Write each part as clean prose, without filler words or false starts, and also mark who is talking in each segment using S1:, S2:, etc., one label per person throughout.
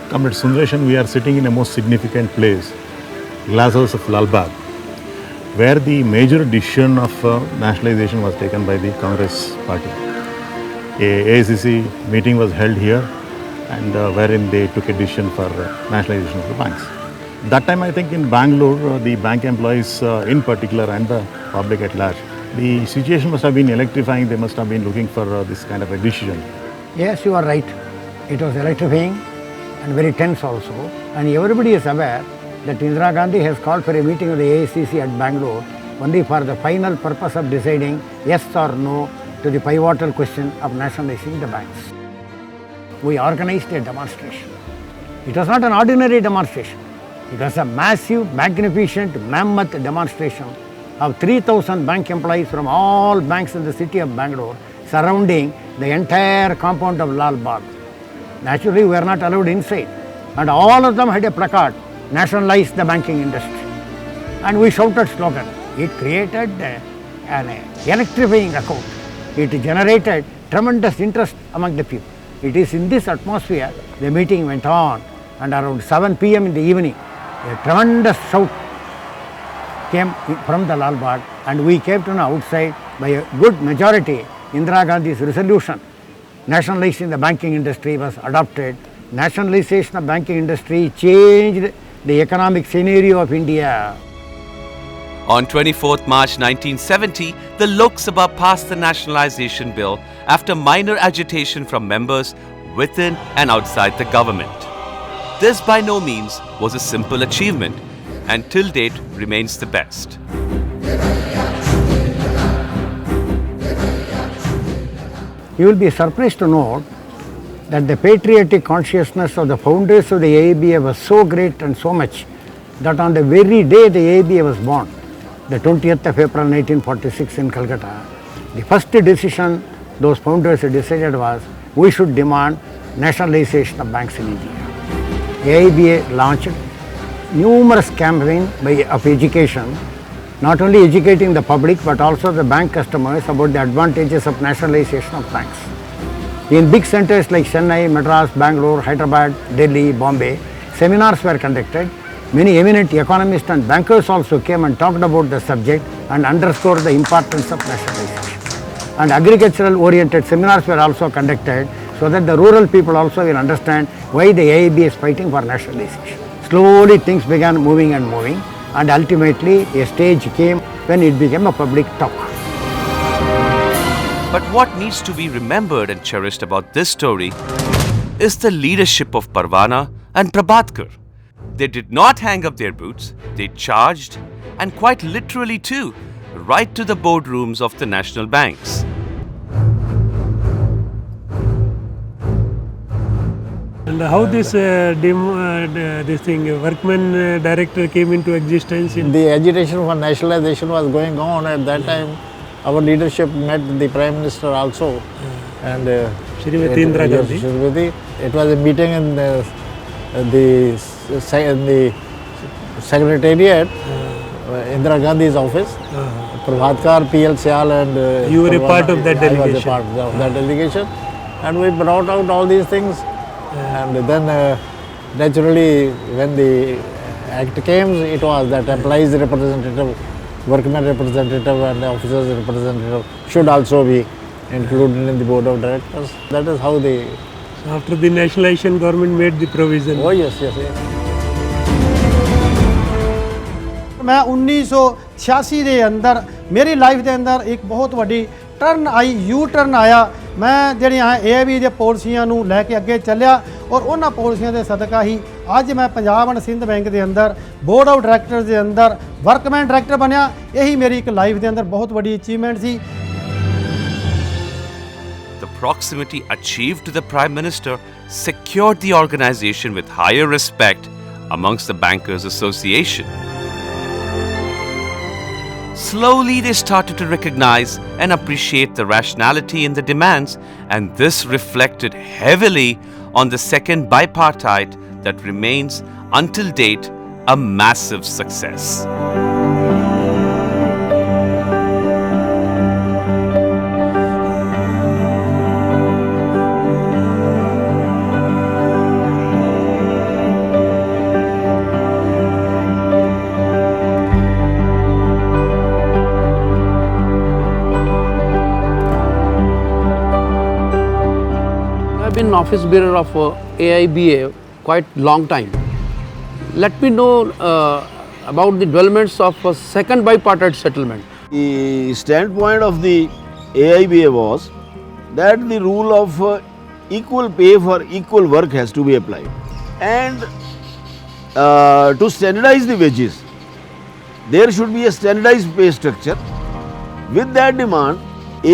S1: Comrade Sundaresan, we are sitting in a most significant place, Glass House of Lal Bagh, where the major decision of nationalization was taken by the Congress party. A AICC meeting was held here, and wherein they took a decision for nationalization of the banks. That time, I think in Bangalore, the bank employees in particular and the public at large, the situation must have been electrifying. They must have been looking for this kind of a decision.
S2: Yes, you are right. It was electrifying and very tense also. And everybody is aware that Indira Gandhi has called for a meeting of the AICC at Bangalore only for the final purpose of deciding yes or no to the pivotal question of nationalizing the banks. We organized a demonstration. It was not an ordinary demonstration. It was a massive, magnificent, mammoth demonstration of 3,000 bank employees from all banks in the city of Bangalore surrounding the entire compound of Lal Bagh. Naturally, we were not allowed inside, and all of them had a placard, nationalize the banking industry. And we shouted slogan. It created an electrifying account. It generated tremendous interest among the people. It is in this atmosphere the meeting went on, and around 7 p.m. in the evening, a tremendous shout came from the Lal Bagh, and we came to know outside by a good majority. Indira Gandhi's resolution nationalizing the banking industry was adopted. Nationalization of banking industry changed the economic scenario of India.
S3: On 24th March 1970, the Lok Sabha passed the nationalization bill after minor agitation from members within and outside the government. This by no means was a simple achievement, and till date remains the best.
S2: You will be surprised to note that the patriotic consciousness of the founders of the AIBA was so great and so much that on the very day the AIBA was born, the 20th of April 1946 in Calcutta, the first decision those founders decided was we should demand nationalization of banks in India. AIBA launched numerous campaigns of education, not only educating the public but also the bank customers about the advantages of nationalization of banks. In big centers like Chennai, Madras, Bangalore, Hyderabad, Delhi, Bombay, seminars were conducted. Many eminent economists and bankers also came and talked about the subject and underscored the importance of nationalization. And agricultural oriented seminars were also conducted so that the rural people also will understand why the AIB is fighting for nationalization. Slowly things began moving, and ultimately a stage came when it became a public talk.
S3: But what needs to be remembered and cherished about this story is the leadership of Parwana and Prabhatkar. They did not hang up their boots, they charged, and quite literally too, right to the boardrooms of the national banks.
S4: And how this workman director came into existence?
S5: The agitation for nationalization was going on at that time. Our leadership met the Prime Minister also, and
S4: Srimati Indira Gandhi.
S5: It was a meeting in the Secretariat, Indira Gandhi's office. Prabhatkar, PL Syal and
S4: you were a part of that delegation.
S5: I was a part of that delegation, and we brought out all these things. And then naturally when the act came, it was that employees representative, workmen representative and officers representative should also be included in the board of directors. That is how they...
S4: After the nationalization, government made the provision.
S5: Oh yes.
S6: मैं 1986 ਦੇ ਅੰਦਰ ਮੇਰੀ life ਦੇ ਅੰਦਰ ਇੱਕ ਬਹੁਤ ਵੱਡੀ turn ਆਈ, U turn ਆਇਆ। ਮੈਂ ਜਿਹੜੀਆਂ AIB ਦੀਆਂ ਪਾਲਿਸੀਆਂ ਨੂੰ ਲੈ ਕੇ ਅੱਗੇ ਚੱਲਿਆ ਔਰ ਉਹਨਾਂ ਪਾਲਿਸੀਆਂ ਦੇ ਸਦਕਾ ਹੀ ਅੱਜ ਮੈਂ ਪੰਜਾਬ ਐਂਡ ਸਿੰਧ ਬੈਂਕ ਦੇ ਅੰਦਰ ਬੋਰਡ ਆਫ ਡਾਇਰੈਕਟਰਸ ਦੇ ਅੰਦਰ ਵਰਕਮੈਨ ਡਾਇਰੈਕਟਰ ਬਣਿਆ। ਇਹੀ ਮੇਰੀ ਇੱਕ ਲਾਈਫ ਦੇ ਅੰਦਰ ਬਹੁਤ ਵੱਡੀ achievement C.
S3: The proximity achieved to the Prime Minister secured the organization with higher respect amongst the Bankers Association. Slowly they started to recognize and appreciate the rationality in the demands, and this reflected heavily on the second bipartite that remains until date a massive success.
S7: been office bearer of AIBA quite long time. Let me know about the developments of second bipartite settlement.
S8: The standpoint of the AIBA was that the rule of equal pay for equal work has to be applied, and to standardize the wages, there should be a standardized pay structure. With that demand,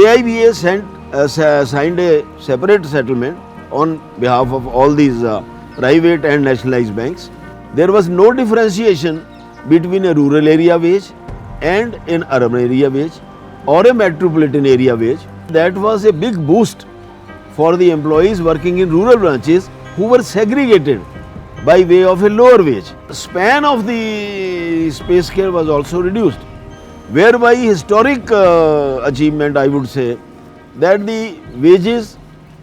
S8: AIBA signed a separate settlement on behalf of all these private and nationalized banks. There was no differentiation between a rural area wage and an urban area wage or a metropolitan area wage. That was a big boost for the employees working in rural branches who were segregated by way of a lower wage. The span of the pay scale was also reduced, whereby historic achievement, I would say, that the wages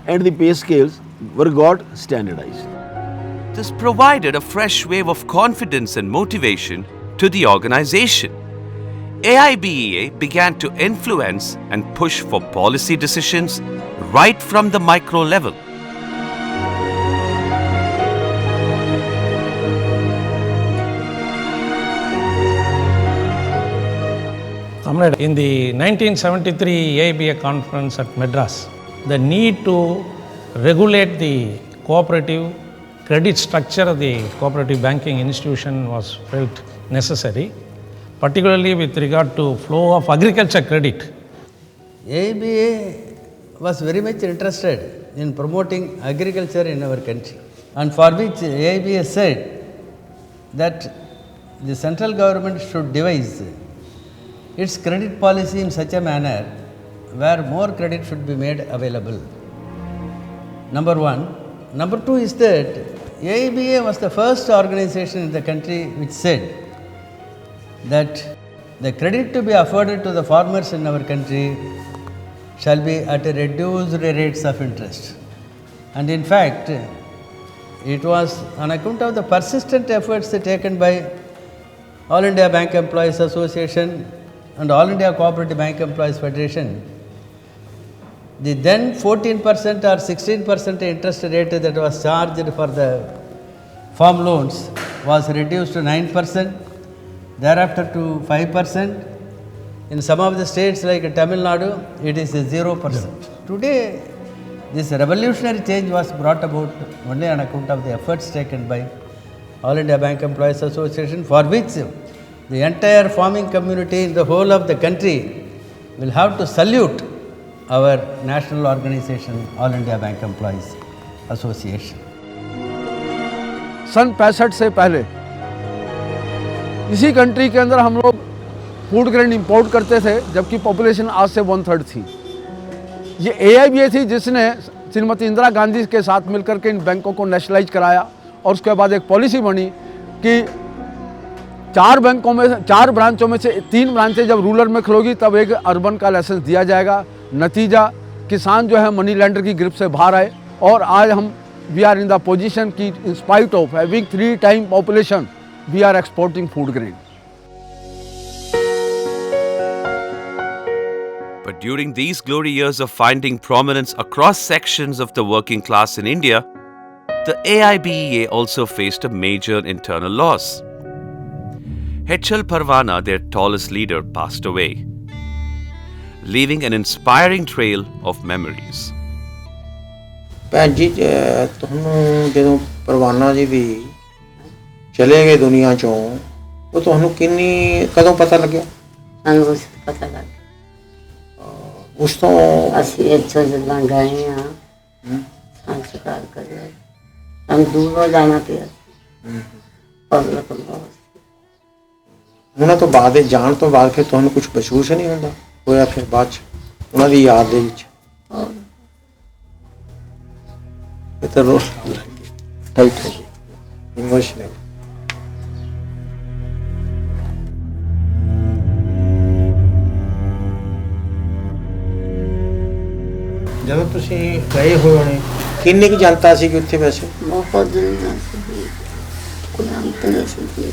S8: and the pay scales were got standardized.
S3: This provided a fresh wave of confidence and motivation to the organization. AIBEA began to influence and push for policy decisions right from the micro level.
S9: In the 1973 AIBA conference at Madras, the need to regulate the cooperative credit structure of the cooperative banking institution was felt necessary, particularly with regard to flow of agriculture credit.
S10: AIBA was very much interested in promoting agriculture in our country, and for which AIBA said that the central government should devise its credit policy in such a manner where more credit should be made available. Number one. Number two is that AIBA was the first organization in the country which said that the credit to be afforded to the farmers in our country shall be at a reduced rates of interest. And in fact, it was on account of the persistent efforts taken by All India Bank Employees Association and All India Cooperative Bank Employees Federation, the then 14% or 16% interest rate that was charged for the farm loans was reduced to 9%, thereafter to 5%. In some of the states like Tamil Nadu, it is 0%. Today, this revolutionary change was brought about only on account of the efforts taken by All India Bank Employees Association, for which the entire farming community in the whole of the country will have to salute our national organization, All India Bank Employees Association.
S7: सन 65 से पहले इसी country के अंदर हम लोग food grain import करते थे, जबकि पॉपुलेशन आज से 1/3 थी। ये AIBA थी जिसने श्रीमती इंदिरा गांधी के साथ मिलकर के इन बैंकों को नेशनलाइज कराया, और उसके बाद एक पॉलिसी बनी कि 4 बैंकों में 4 ब्रांचों में से 3 ब्रांचें जब रूरल में खुलेगी तब एक अर्बन का लाइसेंस दिया जाएगा। नतीजा किसान जो है मनी लैंडर की ग्रिप से बाहर आए, और आज हम we are in the position की in spite of having 3 time population we are exporting food grain.
S3: But during these glory years of finding prominence across sections of the working class in India, the AIBEA also faced a major internal loss. H.L. Parwana, their tallest leader, passed away, leaving an inspiring trail of memories.
S11: ਭੈਣ ਜੀ ਤੁਹਾਨੂੰ ਜਦੋਂ ਪਰਵਾਨਾ ਜੀ ਵੀ ਚਲੇ ਗਏ ਦੁਨੀਆ ਚੋਂ, ਉਹ ਤੁਹਾਨੂੰ ਕਦੋਂ ਪਤਾ ਲੱਗਿਆ?
S12: ਸਾਨੂੰ ਉਸ ਪਤਾ ਲੱਗ ਗਿਆ।
S11: ਉਸ ਤੋਂ
S12: ਅਸੀਂ ਇੱਥੋਂ ਜਦੋਂ ਗਏ ਹਾਂ ਸੰਸਕਾਰ ਕਰਿਆ, ਸਾਨੂੰ ਦੂਰੋਂ ਜਾਣਾ ਪਿਆ ਪਬਲਿਕ ਬਹੁਤ।
S11: ਉਹਨਾਂ ਤੋਂ ਬਾਅਦ ਜਾਣ ਤੋਂ ਬਾਅਦ ਫਿਰ ਤੁਹਾਨੂੰ ਕੁਝ ਮਹਿਸੂਸ ਨਹੀਂ ਹੁੰਦਾ ਹੋਇਆ ਫਿਰ ਬਾਅਦ 'ਚ ਉਹਨਾਂ ਦੀ ਯਾਦ ਦੇ ਵਿੱਚ? ਇਹ ਤਾਂ ਰੋਲ ਟਾਈਟ ਹੋ ਗਈ, ਇਮੋਸ਼ਨਲ। ਜਦੋਂ ਤੁਸੀਂ ਗਏ ਹੋਏ ਹੋਣੇ, ਕਿੰਨੀ ਕੁ ਜਨਤਾ ਸੀ ਉੱਥੇ ਵੈਸੇ?
S12: ਬਹੁਤ ਦੁਨੀਆ ਸੀ, ਕੋਈ ਅੰਤ ਨਹੀਂ ਸੀ,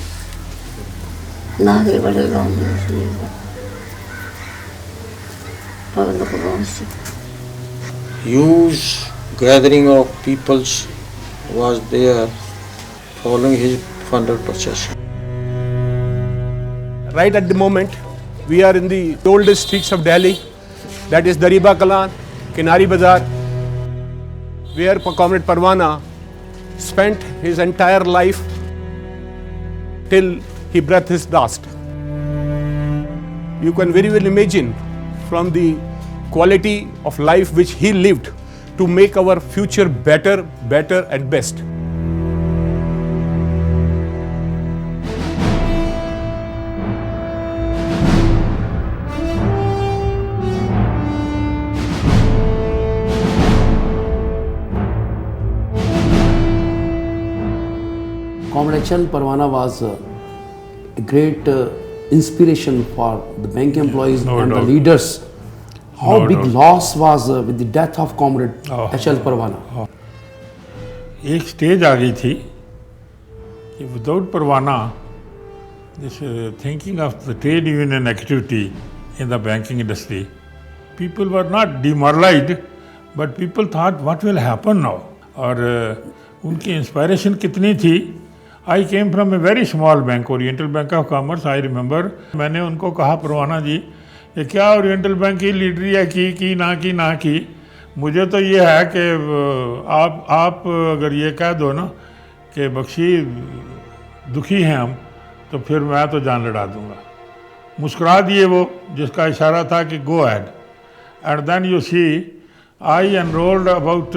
S12: ਨਾਰੇ ਬੜੇ ਰੌਂਦੇ ਸੀ, ਪਬਲਿਕ ਬਹੁਤ ਸੀ।
S11: Huge gathering of peoples was there following his funeral procession.
S13: Right at the moment, we are in the oldest streets of Delhi, that is Dariba Kalan, Kinari Bazaar, where Comrade Parwana spent his entire life till he breathed his last. You can very well imagine from the quality of life which he lived to make our future better and best.
S14: Comrade Achal Parwana was a great inspiration for the bank employees and the leaders. How big loss was with the death of Comrade Achal Parwana?
S15: एक stage आ गई थी कि without Parwana this thinking of the trade union activity in the banking industry people were not demoralised but people thought what will happen now और उनकी inspiration कितनी थी. I came from a very small bank Oriental Bank of Commerce. I remember मैंने उनको कहा परवाना जी ये क्या oriental bank की लीडरी है की ना की मुझे तो ये है कि आप अगर ये कह दो ना कि बख्शी दुखी हैं हम तो फिर मैं तो जान लड़ा दूंगा. मुस्कुरा दिए वो जिसका इशारा था कि go ahead. And then you see I enrolled about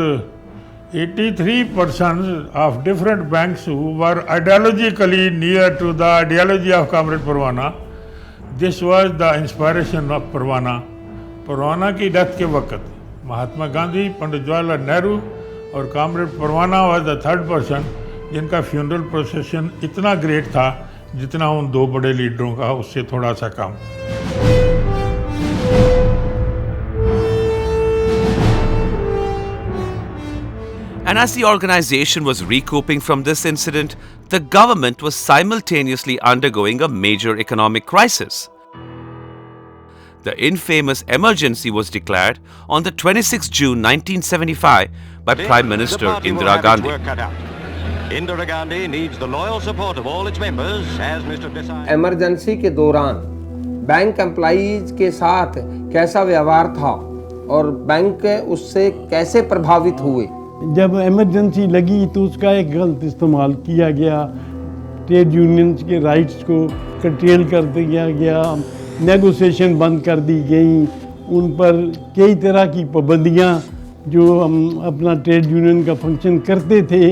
S15: 83 persons of different banks who were ideologically near to the ideology of Comrade Parwana. This was the inspiration of Parwana. Parwana की डेथ के वक्त महात्मा गांधी, पंडित जवाहरलाल नेहरू और comrade Parwana was the third person जिनका funeral procession इतना great था जितना उन दो बड़े लीडरों का उससे थोड़ा सा कम.
S3: And as the organization was recouping from this incident, the government was simultaneously undergoing a major economic crisis. The infamous emergency was declared on the 26th June 1975 by Prime Minister Indira Gandhi.
S16: Indira Gandhi needs the loyal support of all its members as Mr. Desai.
S11: Emergency के दौरान bank employees के साथ कैसा व्यवहार था और bank उससे कैसे प्रभावित हुए.
S17: जब इमरजेंसी लगी तो उसका एक गलत इस्तेमाल किया गया. ट्रेड यूनियंस के राइट्स को कर्टेल कर दिया गया, नेगोशिएशन बंद कर दी गई, उन पर कई तरह की पाबंदियां जो हम अपना ट्रेड यूनियन का फंक्शन करते थे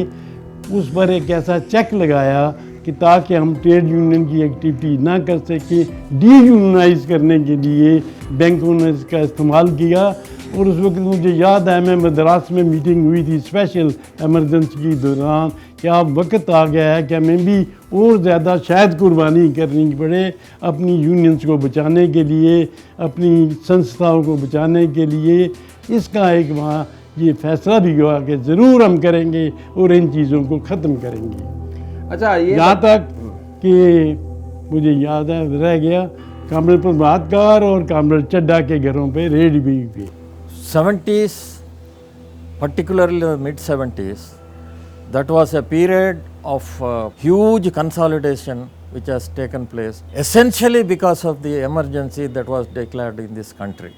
S17: उस पर एक ऐसा चेक लगाया कि ताकि हम ट्रेड यूनियन की एक्टिविटी ना कर सके. डी यूनियनाइज करने के लिए बैंकों ने इसका इस्तेमाल किया. और उस वक्त मुझे याद है मैं मद्रास में मीटिंग हुई थी स्पेशल एमरजेंसी के दौरान कि अब वक्त आ गया है कि हमें भी और ज़्यादा शायद कुर्बानी करनी पड़े अपनी यूनियंस को बचाने के लिए, अपनी संस्थाओं को बचाने के लिए. इसका एक वहाँ ये फैसला भी हुआ कि ज़रूर हम करेंगे और इन चीज़ों को ख़त्म करेंगे.
S11: अच्छा, ये
S17: यहाँ तक कि मुझे याद है रह गया कामरेड प्रभातकार और कामरेड चड्डा के घरों पे रेड भी हुई.
S18: 70s, particularly the mid-70s, that was a period of huge consolidation which has taken place essentially because of the emergency that was declared in this country.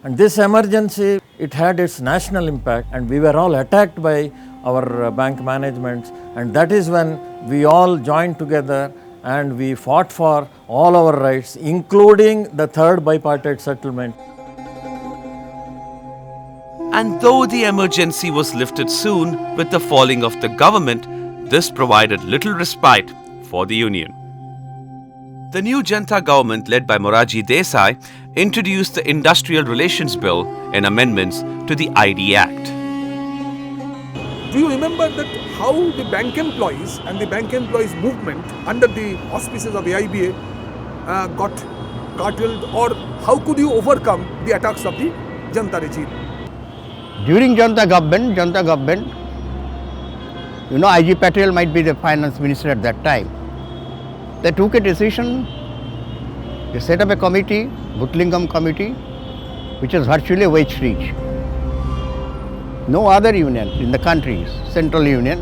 S18: And this emergency, it had its national impact and we were all attacked by our bank managements, and that is when we all joined together and we fought for all our rights, including the third bipartite settlement.
S3: And though the emergency was lifted soon with the falling of the government, this provided little respite for the union. The new Janata government led by Morarji Desai introduced the Industrial Relations Bill and amendments to the ID Act.
S19: Do you remember that how the bank employees and the bank employees movement under the auspices of AIBA got curtailed, or how could you overcome the attacks of the Janata regime?
S2: During Janata government, you know, IG Patel might be the finance minister at that time. They took a decision, they set up a committee, Bhutlingam committee, which is virtually wage free. No other union in the country, central union,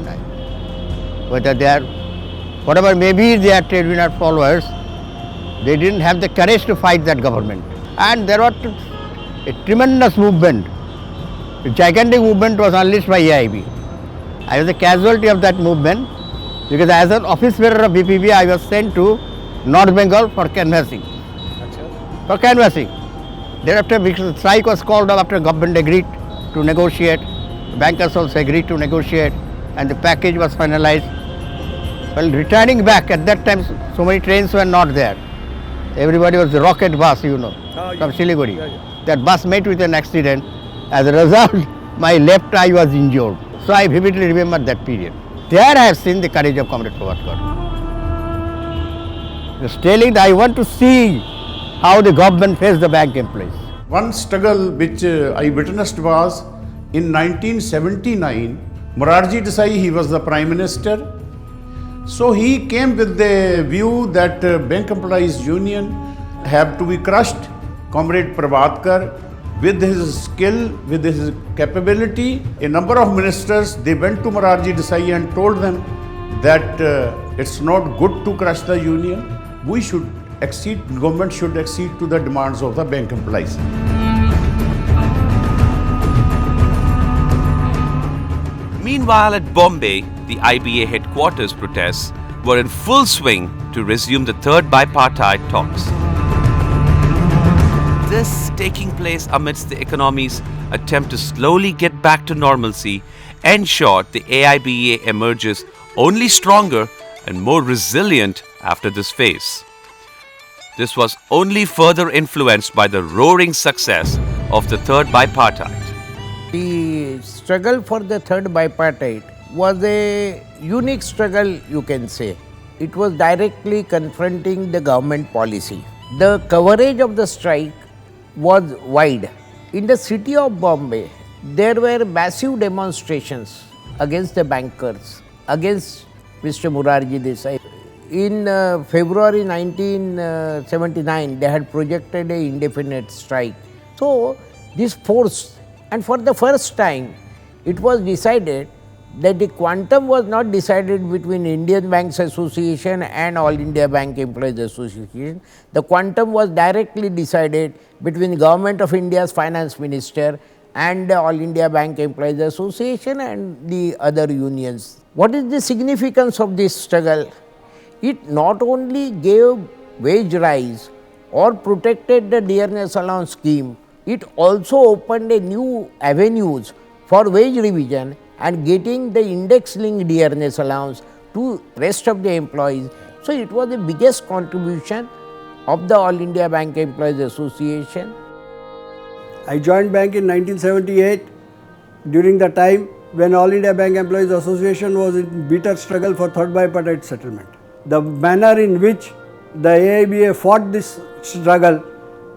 S2: whether they are, whatever may be their trade union followers, they didn't have the courage to fight that government. And there was a tremendous movement. A gigantic movement was unleashed by AIB. I was a casualty of that movement because as an office bearer of BPB, I was sent to North Bengal for canvassing. Thereafter, because the strike was called off after government agreed to negotiate, the bankers also agreed to negotiate, and the package was finalized. Well, returning back, at that time, so many trains were not there. Everybody was the rocket bus, from Siliguri. That bus met with an accident. As a result, my left eye was injured. So I vividly remember that period. There I have seen the courage of Comrade Prabhakar. He was telling that I want to see how the government faced the bank employees.
S20: One struggle which I witnessed was in 1979, Morarji Desai, he was the Prime Minister. So he came with the view that bank employees union have to be crushed. Comrade Prabhakar, with his skill, with his capability, a number of ministers, they went to Morarji Desai and told them that it's not good to crush the union. We should accede, government should accede to the demands of the bank employees.
S3: Meanwhile, at Bombay, the IBA headquarters protests were in full swing to resume the third bipartite talks. This taking place amidst the economy's attempt to slowly get back to normalcy ensured the AIBA emerges only stronger and more resilient after this phase. This was only further influenced by the roaring success of the third bipartite.
S11: The struggle for the third bipartite was a unique struggle, you can say. It was directly confronting the government policy. The coverage of the strike was wide. In the city of Bombay, there were massive demonstrations against the bankers, against Mr. Morarji Desai. In February 1979, they had projected an indefinite strike. So, this force, and for the first time, it was decided that the quantum was not decided between Indian Banks Association and All India Bank Employees Association. The quantum was directly decided between Government of India's Finance Minister and All India Bank Employees Association and the other unions. What is the significance of this struggle? It not only gave wage rise or protected the dearness allowance scheme, it also opened a new avenues for wage revision and getting the index-linked dearness allowance to rest of the employees. So, it was the biggest contribution of the All India Bank Employees Association.
S21: I joined bank in 1978 during the time when All India Bank Employees Association was in bitter struggle for third bipartite settlement. The manner in which the AIBA fought this struggle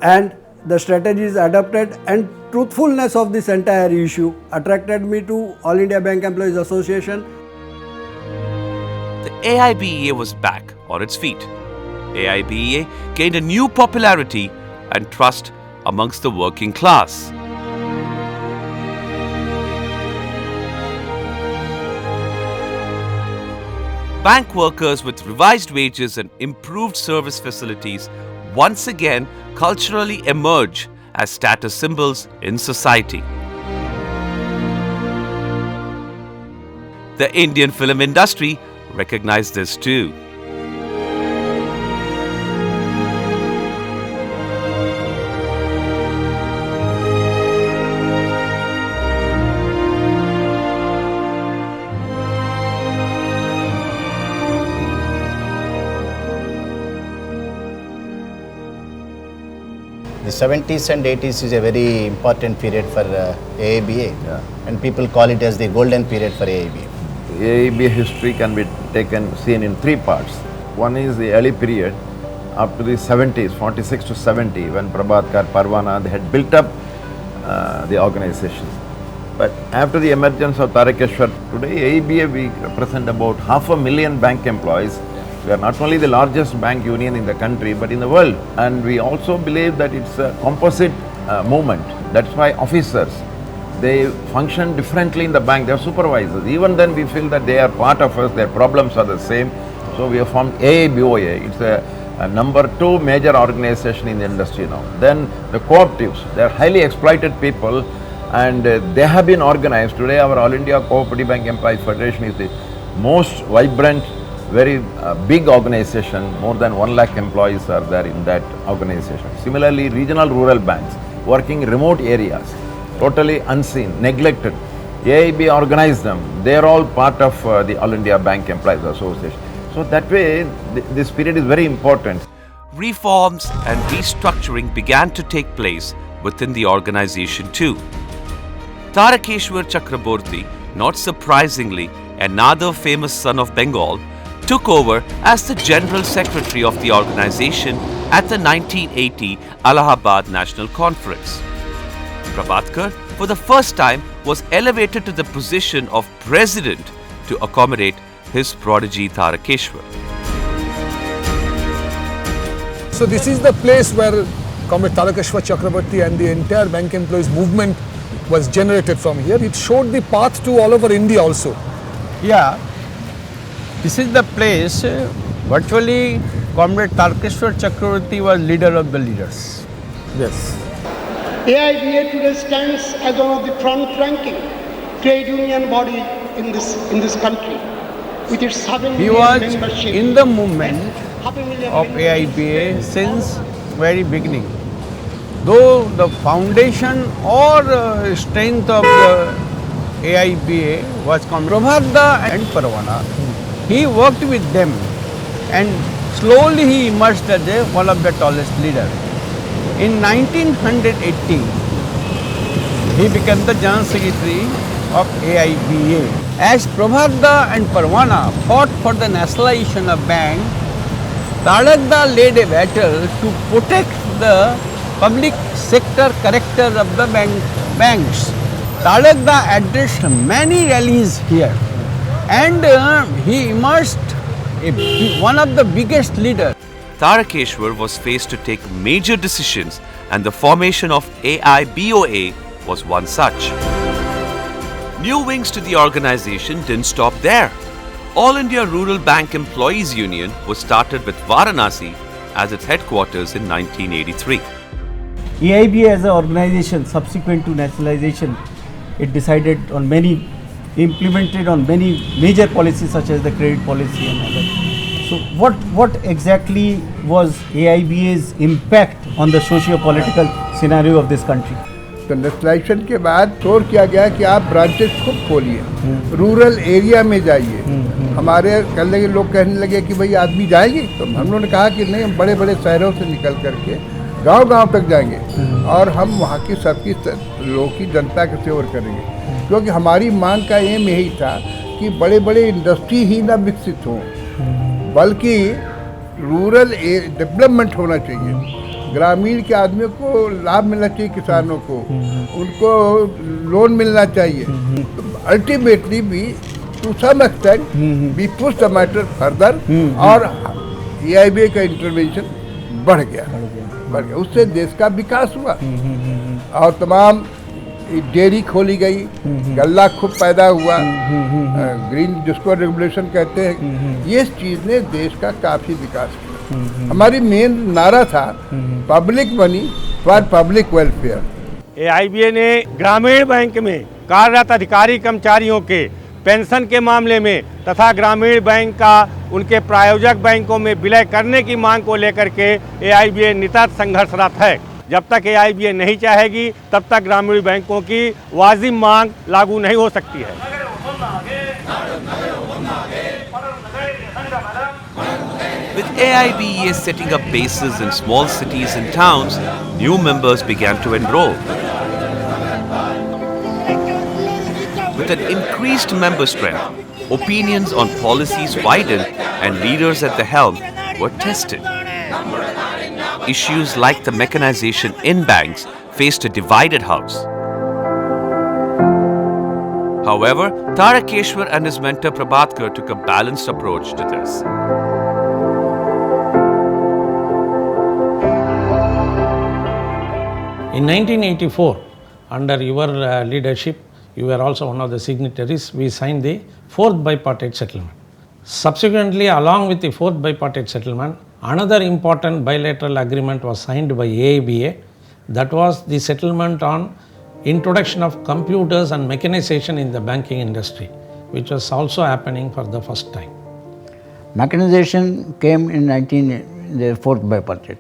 S21: and the strategies adopted and truthfulness of this entire issue attracted me to All India Bank Employees Association.
S3: The AIBA was back on its feet. AIBA gained a new popularity and trust amongst the working class. Bank workers with revised wages and improved service facilities once again culturally emerge as status symbols in society. The Indian film industry recognized this too.
S22: The 70s and 80s is a very important period for AIBA, and people call it as the golden period for AIBA.
S23: AIBA history can be seen in three parts. One is the early period up to the 70s, 46 to 70, when Prabhakar, Parwana, they had built up the organization. But after the emergence of Tarakeshwar, today AIBA we represent about 500,000 bank employees. We are not only the largest bank union in the country, but in the world. And we also believe that it's a composite movement. That's why officers, They function differently in the bank. They are supervisors. Even then, we feel that they are part of us. Their problems are the same. So we have formed AIBOA. It's a number 2 major organization in the industry now. Then the cooperatives. They are highly exploited people, and they have been organized. Today, our All India Cooperative Bank Employees Federation is the most vibrant, very big organization. More than 1 lakh employees are there in that organization. Similarly, regional rural banks working in remote areas, totally unseen, neglected. AIB organized them. They are all part of the All India Bank Employees Association. So that way, this period is very important.
S3: Reforms and restructuring began to take place within the organization too. Tarakeshwar Chakraborty, not surprisingly another famous son of Bengal, took over as the General Secretary of the organization at the 1980 Allahabad National Conference. Prabhakar, for the first time, was elevated to the position of President to accommodate his prodigy Tarakeshwar.
S19: So this is the place where Comrade Tarakeshwar Chakraborty and the entire bank employees movement was generated from here. It showed the path to all over India also.
S11: Yeah, this is the place virtually Comrade Tarakeshwar Chakraborty was leader of the leaders. Yes.
S1: AIBA today stands as one of the front-ranking trade union body in this country, with its 7
S11: He
S1: million
S11: was
S1: membership.
S11: in the movement of AIBA since very beginning. Though the foundation or strength of the AIBA was Prabhakar and Parwana, he worked with them and slowly he emerged as one of the tallest leaders. In 1980, he became the General Secretary of AIBA. As Prabhakar and Parwana fought for the nationalization of bank, Tarakda led a battle to protect the public sector character of the banks. Tarakda addressed many rallies here and he emerged one of the biggest leaders.
S3: Tarakeshwar was faced to take major decisions, and the formation of AIBOA was one such. New wings to the organization didn't stop there. All India Rural Bank Employees Union was started with Varanasi as its headquarters in 1983.
S4: AIBA as an organization subsequent to nationalization, it decided on implemented on many major policies such as the credit policy and other. So what exactly was AIBA's impact on the socio-political scenario of this country?
S5: तो nationalisation के बाद तौर किया गया कि आप branches खुद खोलिए, रूरल एरिया में जाइए। हमारे कहने के लोग कहने लगे कि भाई आदमी जाएंगे, तो हम लोगों ने कहा कि नहीं, हम बड़े बड़े शहरों से निकल करके गांव-गांव तक जाएंगे और हम वहाँ की सबकी लोगों की जनता की सेवा करेंगे, क्योंकि हमारी मांग का एम यही था कि बड़े बड़े इंडस्ट्री ही ना विकसित हों, बल्कि रूरल डेवलपमेंट होना चाहिए। ग्रामीण के आदमियों को लाभ मिलना चाहिए, किसानों को उनको लोन मिलना चाहिए। अल्टीमेटली भी to some extent we push the matter further और AIBA का इंटरवेंशन बढ़ गया। उससे देश का विकास हुआ और तमाम डेयरी खोली गई, गल्ला खूब पैदा हुआ, ग्रीन जिसको रेगुलेशन कहते हैं। ये चीज़ ने देश का काफ़ी विकास किया। हमारी मेन नारा था public money for public welfare.
S24: AIBA ने ग्रामीण बैंक में कार्यरत अधिकारी कर्मचारियों के पेंशन के मामले में तथा ग्रामीण बैंक का उनके प्रायोजक बैंकों में विलय करने की मांग को लेकर के AIBA निरंतर संघर्षरत है। जब तक AIBA नहीं चाहेगी तब तक ग्रामीण बैंकों की वाजिब मांग लागू नहीं हो सकती है।
S3: With AIBA setting up bases in small cities and towns, new members began to enroll. With an increased member strength, opinions on policies widened and leaders at the helm were tested. Issues like the mechanization in banks faced a divided house. However, Tarakeshwar and his mentor Prabhakar took a balanced approach to this.
S9: In 1984, under your leadership, you were also one of the signatories, we signed the fourth bipartite settlement. Subsequently, along with the fourth bipartite settlement, another important bilateral agreement was signed by AIBA. That was the settlement on introduction of computers and mechanization in the banking industry, which was also happening for the first time.
S2: Mechanization came in the fourth bipartite.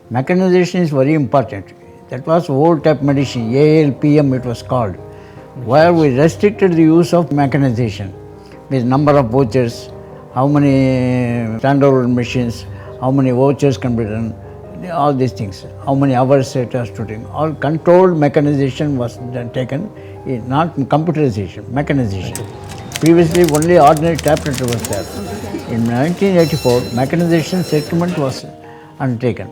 S2: Mechanization is very important. That was old type medicine, ALPM it was called, where we restricted the use of mechanization with number of vouchers, how many standard machines, how many vouchers can be done, all these things, how many hours it has to take. All controlled mechanization was taken, not computerization, mechanization. Previously only ordinary typewriter was there. In 1984, mechanization settlement was undertaken.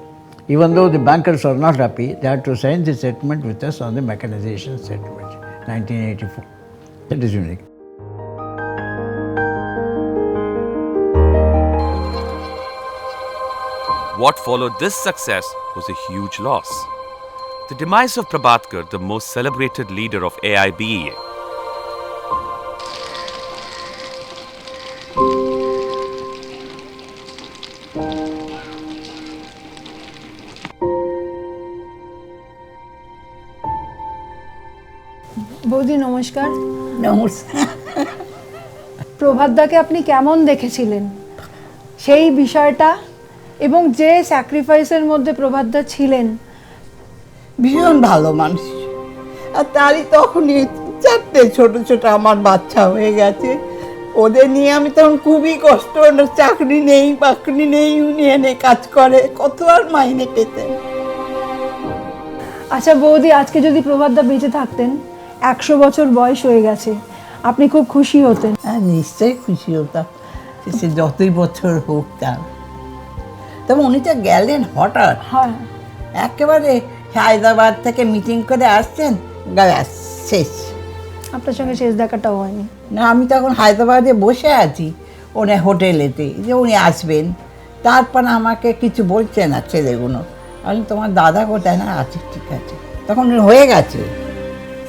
S2: Even though the bankers are not happy, they had to sign the settlement with us on the mechanization settlement, 1984. That is unique.
S3: What followed this success was a huge loss. The demise of Prabhakar, the most celebrated leader of AIBA.
S6: বৌদি নমস্কার।
S12: নমস্কার।
S6: প্রভাতদাকে আপনি কেমন দেখেছিলেন সেই বিষয়টা এবং যে স্যাক্রিফাইসের মধ্যে প্রভাতদা ছিলেন?
S12: ভীষণ ভালো মানুষ, আর তারই তখনই 4টে ছোট ছোট আমার বাচ্চা হয়ে গেছে। ওদের নিয়ে আমি তখন খুবই কষ্ট, চাকরি নেই বাকরি নেই, ইউনিয়নে কাজ করে, কত আর মাইনে পেতেন।
S6: আচ্ছা বৌদি, আজকে যদি প্রভাতদা বেঁচে থাকতেন, 100 বছর বয়স হয়ে গেছে, আপনি খুব খুশি হতেন?
S12: হ্যাঁ নিশ্চয়ই খুশি হতাম, সে যতই বছর হোক তার। তবে উনি তো গেলেন হঠাৎ, একেবারে হায়দ্রাবাদ থেকে মিটিং করে আসছেন, শেষ।
S6: আপনার সঙ্গে শেষ দেখাটাও হয়নি?
S12: না, আমি তখন হায়দ্রাবাদে বসে আছি ওনার হোটেলেতে, যে উনি আসবেন। তারপর আমাকে কিছু বলছে না ছেলেগুলো, আমি তোমার দাদা কোথায়? না আছে, ঠিক আছে। তখন হয়ে গেছে,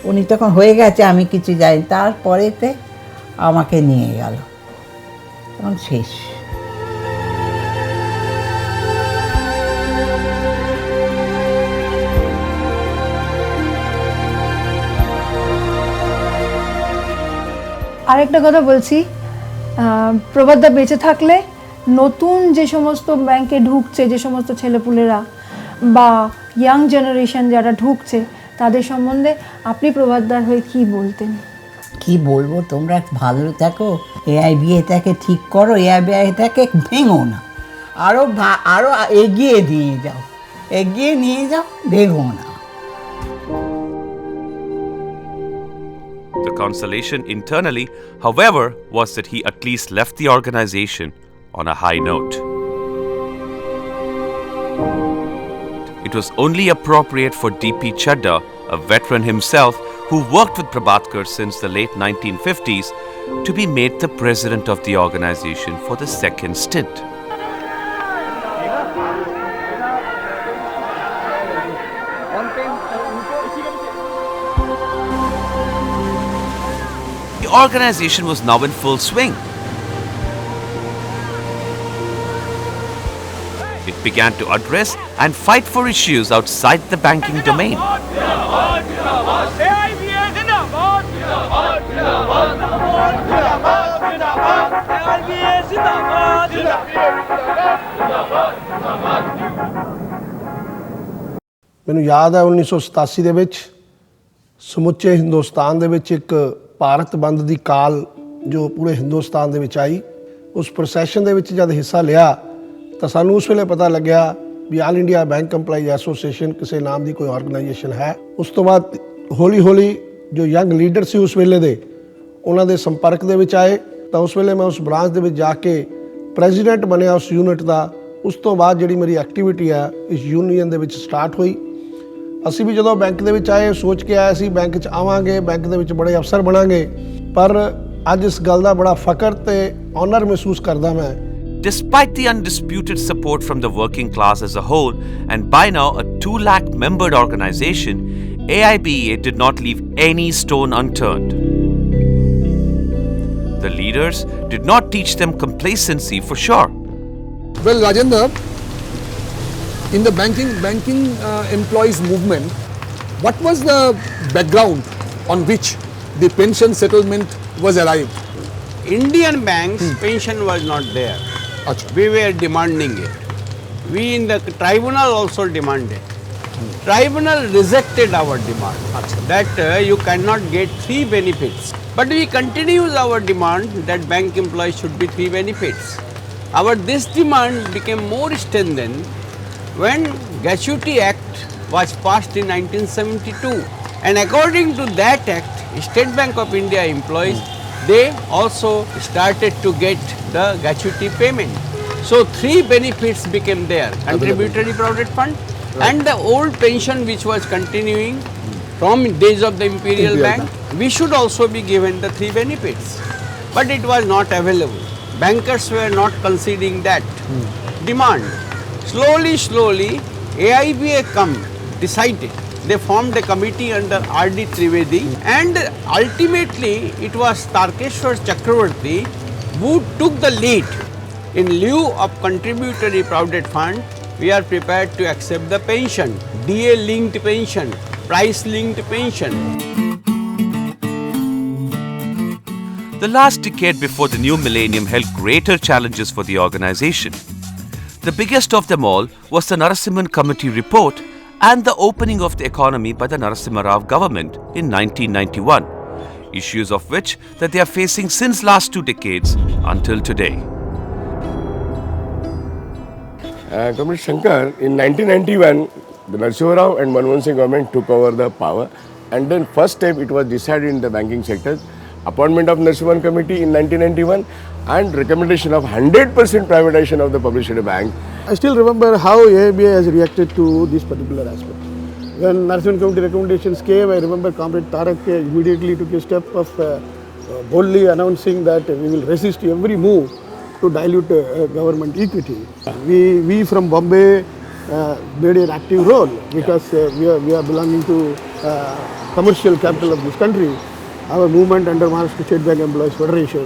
S12: উনি তখন হয়ে গেছে, আমি কিছু জানি। তারপরেতে আমাকে নিয়ে গেল, তখন শেষ।
S6: আরেকটা কথা বলছি, প্রভাতদা বেঁচে থাকলে নতুন যে সমস্ত ব্যাংকে ঢুকছে, যে সমস্ত ছেলেপুলেরা বা ইয়াং জেনারেশন যারা ঢুকছে, তাদের সম্বন্ধে আপনি প্রভাতদার হয়ে কি বলতেন?
S12: কি বলবো, তোমরা ভালো থাকো, AIBA-টাকে ঠিক করো, AIBA-টাকে ভেঙো না, আরো এগিয়ে নিয়ে যাও, ভেঙো না।
S3: The consolation internally, however, was that he at least left the organization on a high note. It was only appropriate for D.P. Chadda, a veteran himself who worked with Prabhakar since the late 1950s, to be made the president of the organization for the second stint. The organization was now in full swing. It began to address and fight for issues outside the banking domain.
S7: ਮੈਨੂੰ ਯਾਦ ਹੈ 1987 ਦੇ ਵਿੱਚ ਸਮੁੱਚੇ ਹਿੰਦੁਸਤਾਨ ਦੇ ਵਿੱਚ ਇੱਕ ਭਾਰਤ ਬੰਦ ਦੀ ਕਾਲ ਜੋ ਪੂਰੇ ਹਿੰਦੁਸਤਾਨ ਦੇ ਵਿੱਚ ਆਈ। ਉਸ ਪ੍ਰੋਸੈਸ਼ਨ ਦੇ ਵਿੱਚ ਜਦ ਹਿੱਸਾ ਲਿਆ ਤਾਂ ਸਾਨੂੰ ਉਸ ਵੇਲੇ ਪਤਾ ਲੱਗਿਆ ਵੀ all India bank employees association ਕਿਸੇ ਨਾਮ ਦੀ ਕੋਈ ਆਰਗੇਨਾਈਜੇਸ਼ਨ ਹੈ। ਉਸ ਤੋਂ ਬਾਅਦ ਹੌਲੀ ਹੌਲੀ ਜੋ ਯੰਗ ਲੀਡਰ ਸੀ ਉਸ ਵੇਲੇ ਦੇ, ਉਹਨਾਂ ਦੇ ਸੰਪਰਕ ਦੇ ਵਿੱਚ ਆਏ ਤਾਂ ਉਸ ਵੇਲੇ ਮੈਂ ਉਸ ਬ੍ਰਾਂਚ ਦੇ ਵਿੱਚ ਜਾ ਕੇ ਪ੍ਰੈਜ਼ੀਡੈਂਟ ਬਣਿਆ ਉਸ ਯੂਨਿਟ ਦਾ। ਉਸ ਤੋਂ ਬਾਅਦ ਜਿਹੜੀ ਮੇਰੀ ਐਕਟੀਵਿਟੀ ਆ ਇਸ ਯੂਨੀਅਨ ਦੇ ਵਿੱਚ ਸਟਾਰਟ ਹੋਈ। ਅਸੀਂ ਵੀ ਜਦੋਂ ਬੈਂਕ ਦੇ ਵਿੱਚ ਆਏ ਸੋਚ ਕੇ ਆਏ ਸੀ ਬੈਂਕ 'ਚ ਆਵਾਂਗੇ, ਬੈਂਕ ਦੇ ਵਿੱਚ ਬੜੇ ਅਫਸਰ ਬਣਾਂਗੇ, ਪਰ ਅੱਜ ਇਸ ਗੱਲ ਦਾ ਬੜਾ ਫਖਰ ਤੇ ਆਨਰ ਮਹਿਸੂਸ ਕਰਦਾ ਮੈਂ।
S3: Despite the undisputed support from the working class as a whole, and by now a 2 lakh membered organization, AIBA did not leave any stone unturned. The leaders did not teach them complacency for sure.
S19: Well, Rajendra, in the banking employees movement, what was the background on which the pension settlement was arrived?
S8: Indian banks pension was not there. We were demanding it. We in the tribunal also demanded. Tribunal rejected our demand that you cannot get 3 benefits. But we continued our demand that bank employees should be 3 benefits. This demand became more strengthened when Gratuity Act was passed in 1972. And according to that act, State Bank of India employees, they also started to get the gratuity payment. So 3 benefits became there: contributory provident fund and the old pension which was continuing from days of the Imperial Bank. We should also be given the 3 benefits. But it was not available. Bankers were not conceding that demand. Slowly, AIBA decided. They formed a committee under R.D. Trivedi, and ultimately it was Tarkeshwar Chakravarti who took the lead. In lieu of contributory provident fund, we are prepared to accept the pension, DA-linked pension, price-linked pension.
S3: The last decade before the new millennium held greater challenges for the organization. The biggest of them all was the Narasimhan Committee report and the opening of the economy by the Narasimha Rao government in 1991, issues of which that they are facing since last 2 decades until today.
S10: Comrade Shankar, in 1991, the Narasimha Rao and Manmohan Singh government took over the power, and then first step it was decided in the banking sector, appointment of Narasimhan Committee in 1991 and recommendation of 100% privatization of the public sector bank.
S7: I still remember how AIBA has reacted to this particular aspect. When Narasimhan Committee recommendations came, I remember Comrade Tarak immediately took a step of boldly announcing that we will resist every move to dilute government equity. We from Bombay played an active role because we are belonging to commercial capital of this country. Our movement under Maharashtra State Bank Employees Federation,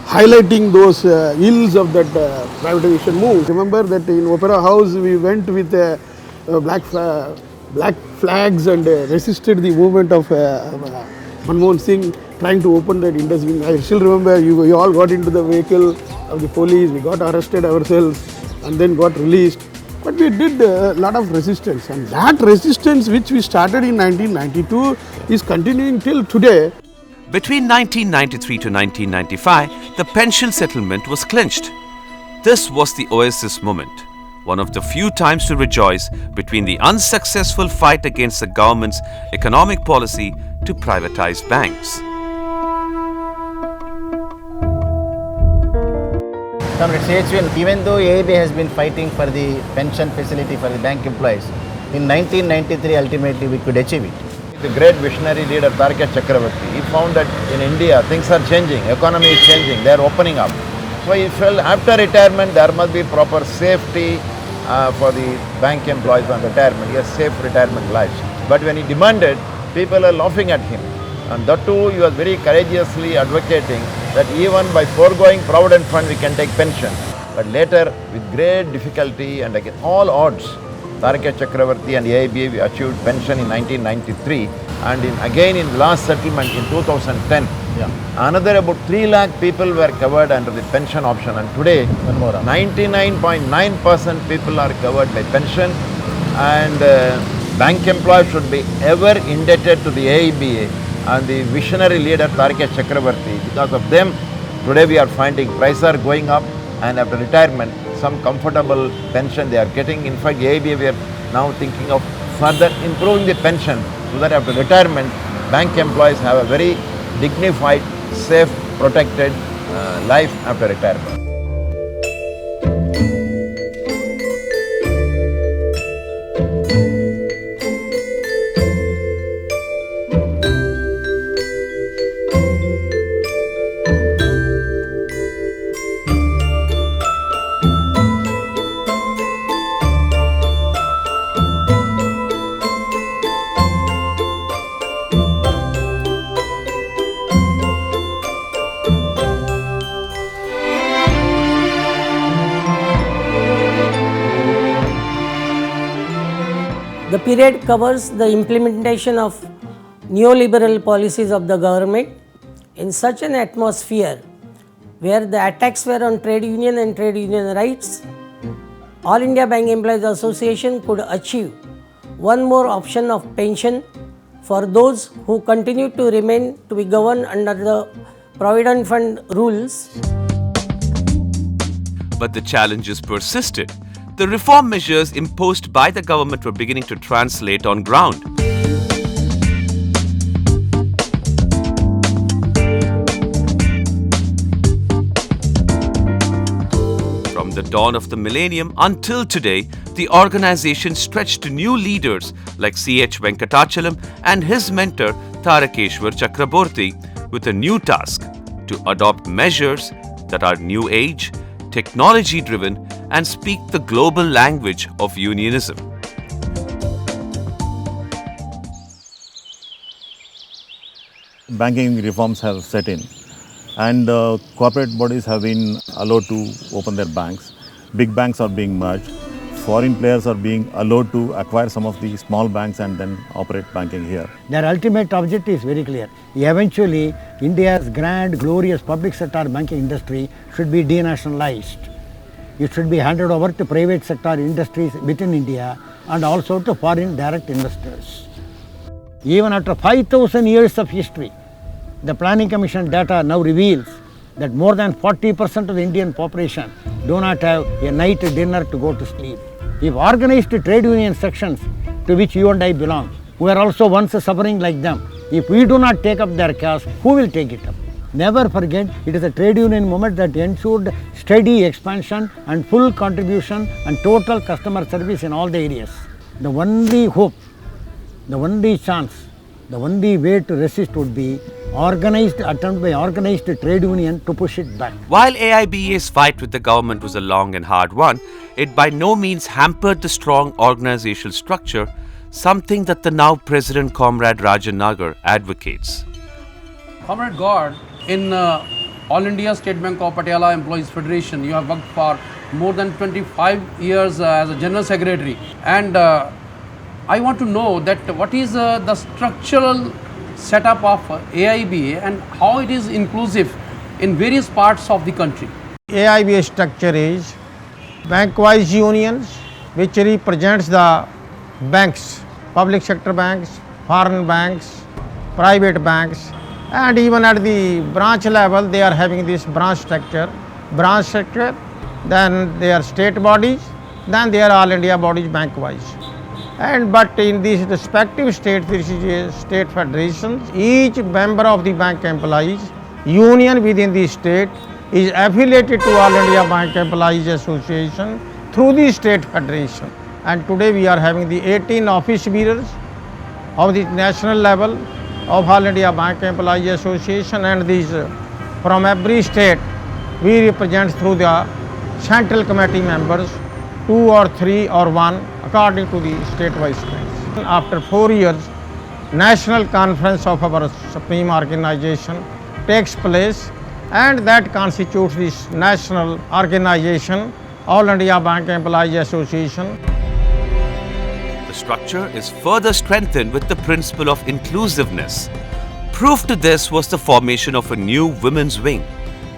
S7: highlighting those ills of that privatization move. Remember that in Opera House we went with black flags and resisted the movement of Manmohan Singh trying to open that Indus Wing. I still remember we all got into the vehicle of the police, we got arrested ourselves and then got released. But we did a lot of resistance, and that resistance which we started in 1992 is continuing till today.
S3: Between 1993 to 1995, the pension settlement was clinched. This was the oasis moment, one of the few times to rejoice between the unsuccessful fight against the government's economic policy to privatize banks.
S22: Comrade CHVL, even though AIBA has been fighting for the pension facility for the bank employees, in 1993 ultimately we could achieve it. The great visionary leader Tarkeshwar Chakravarti, he found that in India things are changing, economy is changing, they are opening up. So he felt after retirement there must be proper safety for the bank employees on retirement, yes, safe retirement lives. But when he demanded, people are laughing at him. And that too, he was very courageously advocating that even by foregoing provident fund we can take pension. But later, with great difficulty and against all odds, Tarkeshwar Chakravarti and AIBA we achieved pension in 1993, and again in last settlement in 2010, another about 3 lakh people were covered under the pension option, and today 99.9% people are covered by pension, and bank employees should be ever indebted to the AIBA and the visionary leader Tarkeshwar Chakravarti. Because of them, today we are finding prices are going up, and after retirement, some comfortable pension they are getting. In fact, AIBA we are now thinking of further improving the pension so that after retirement, bank employees have a very dignified, safe, protected life after retirement.
S13: period covers the implementation of neoliberal policies of the government in such an atmosphere where the attacks were on trade union and trade union rights. All India Bank Employees Association could achieve one more option of pension for those who continue to remain to be governed under the Provident Fund rules.
S3: But the challenges persisted. The reform measures imposed by the government were beginning to translate on ground. From the dawn of the millennium until today, the organization stretched to new leaders like C.H. Venkatachalam and his mentor Tarakeshwar Chakraborty with a new task to adopt measures that are new age, technology driven, and speak the global language of unionism.
S14: Banking reforms have set in, and corporate bodies have been allowed to open their banks. Big banks are being merged. Foreign players are being allowed to acquire some of the small banks and then operate banking here.
S2: Their ultimate objective is very clear. Eventually, India's grand, glorious public sector banking industry should be denationalized. It should be handed over to private sector industries within India and also to foreign direct investors. Even after 5,000 years of history, the Planning Commission data now reveals that more than 40% of the Indian population do not have a night dinner to go to sleep. If organized trade union sections to which you and I belong, who are also once suffering like them, if we do not take up their cause, who will take it up? Never forget, it is a trade union movement that ensured steady expansion and full contribution and total customer service in all the areas. The only hope, the only chance, the only way to resist would be organized attempt by organized trade union to push it back.
S3: While AIBA's fight with the government was a long and hard one, it by no means hampered the strong organizational structure, something that the now President Comrade Rajan Nagar advocates.
S15: Comrade Gaur, in All India State Bank of Patiala Employees Federation, you have worked for more than 25 years as a General Secretary, and I want to know that what is the structural setup of AIBA and how it is inclusive in various parts of the country.
S16: AIBA structure is bank-wise unions which represents the banks, public sector banks, foreign banks, private banks, and even at the branch level they are having this branch structure, then they are state bodies, then they are all India bodies bank-wise. But in these respective states, this is a state federations, each member of the bank employees union within the state is affiliated to All India Bank Employees Association through the state federation. And today we are having the 18 office bearers of the national level of All India Bank Employees Association, and these from every state we represent through the central committee members, 2 or 3 or 1 according to the state-wise strengths. After 4 years, national conference of our supreme organization takes place, and that constitutes this national organization, All India Bank Employees Association.
S3: The structure is further strengthened with the principle of inclusiveness. Proof to this was the formation of a new women's wing,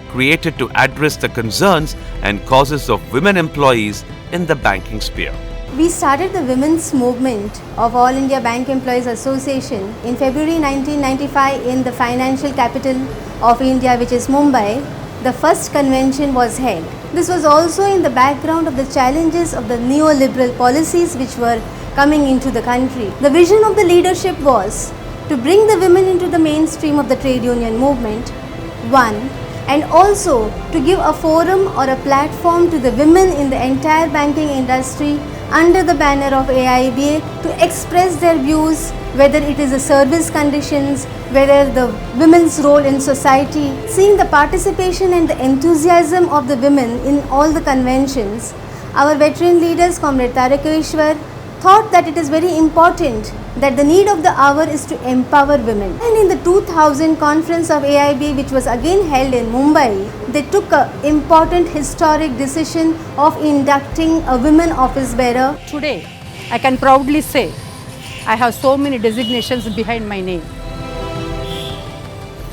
S3: created to address the concerns and causes of women employees in the banking sphere.
S25: We started the women's movement of All India Bank Employees Association in February 1995 in the financial capital of India, which is Mumbai. The first convention was held. This was also in the background of the challenges of the neoliberal policies which were coming into the country. The vision of the leadership was to bring the women into the mainstream of the trade union movement, one, and also to give a forum or a platform to the women in the entire banking industry under the banner of AIBA to express their views, whether it is the service conditions, whether the women's role in society. Seeing the participation and the enthusiasm of the women in all the conventions, our veteran leaders, Comrade Tarakeshwar, thought that it is very important that the need of the hour is to empower women. And in the 2000 conference of AIB, which was again held in Mumbai, they took an important historic decision of inducting a women office bearer.
S26: Today, I can proudly say
S17: I have so many designations behind my name.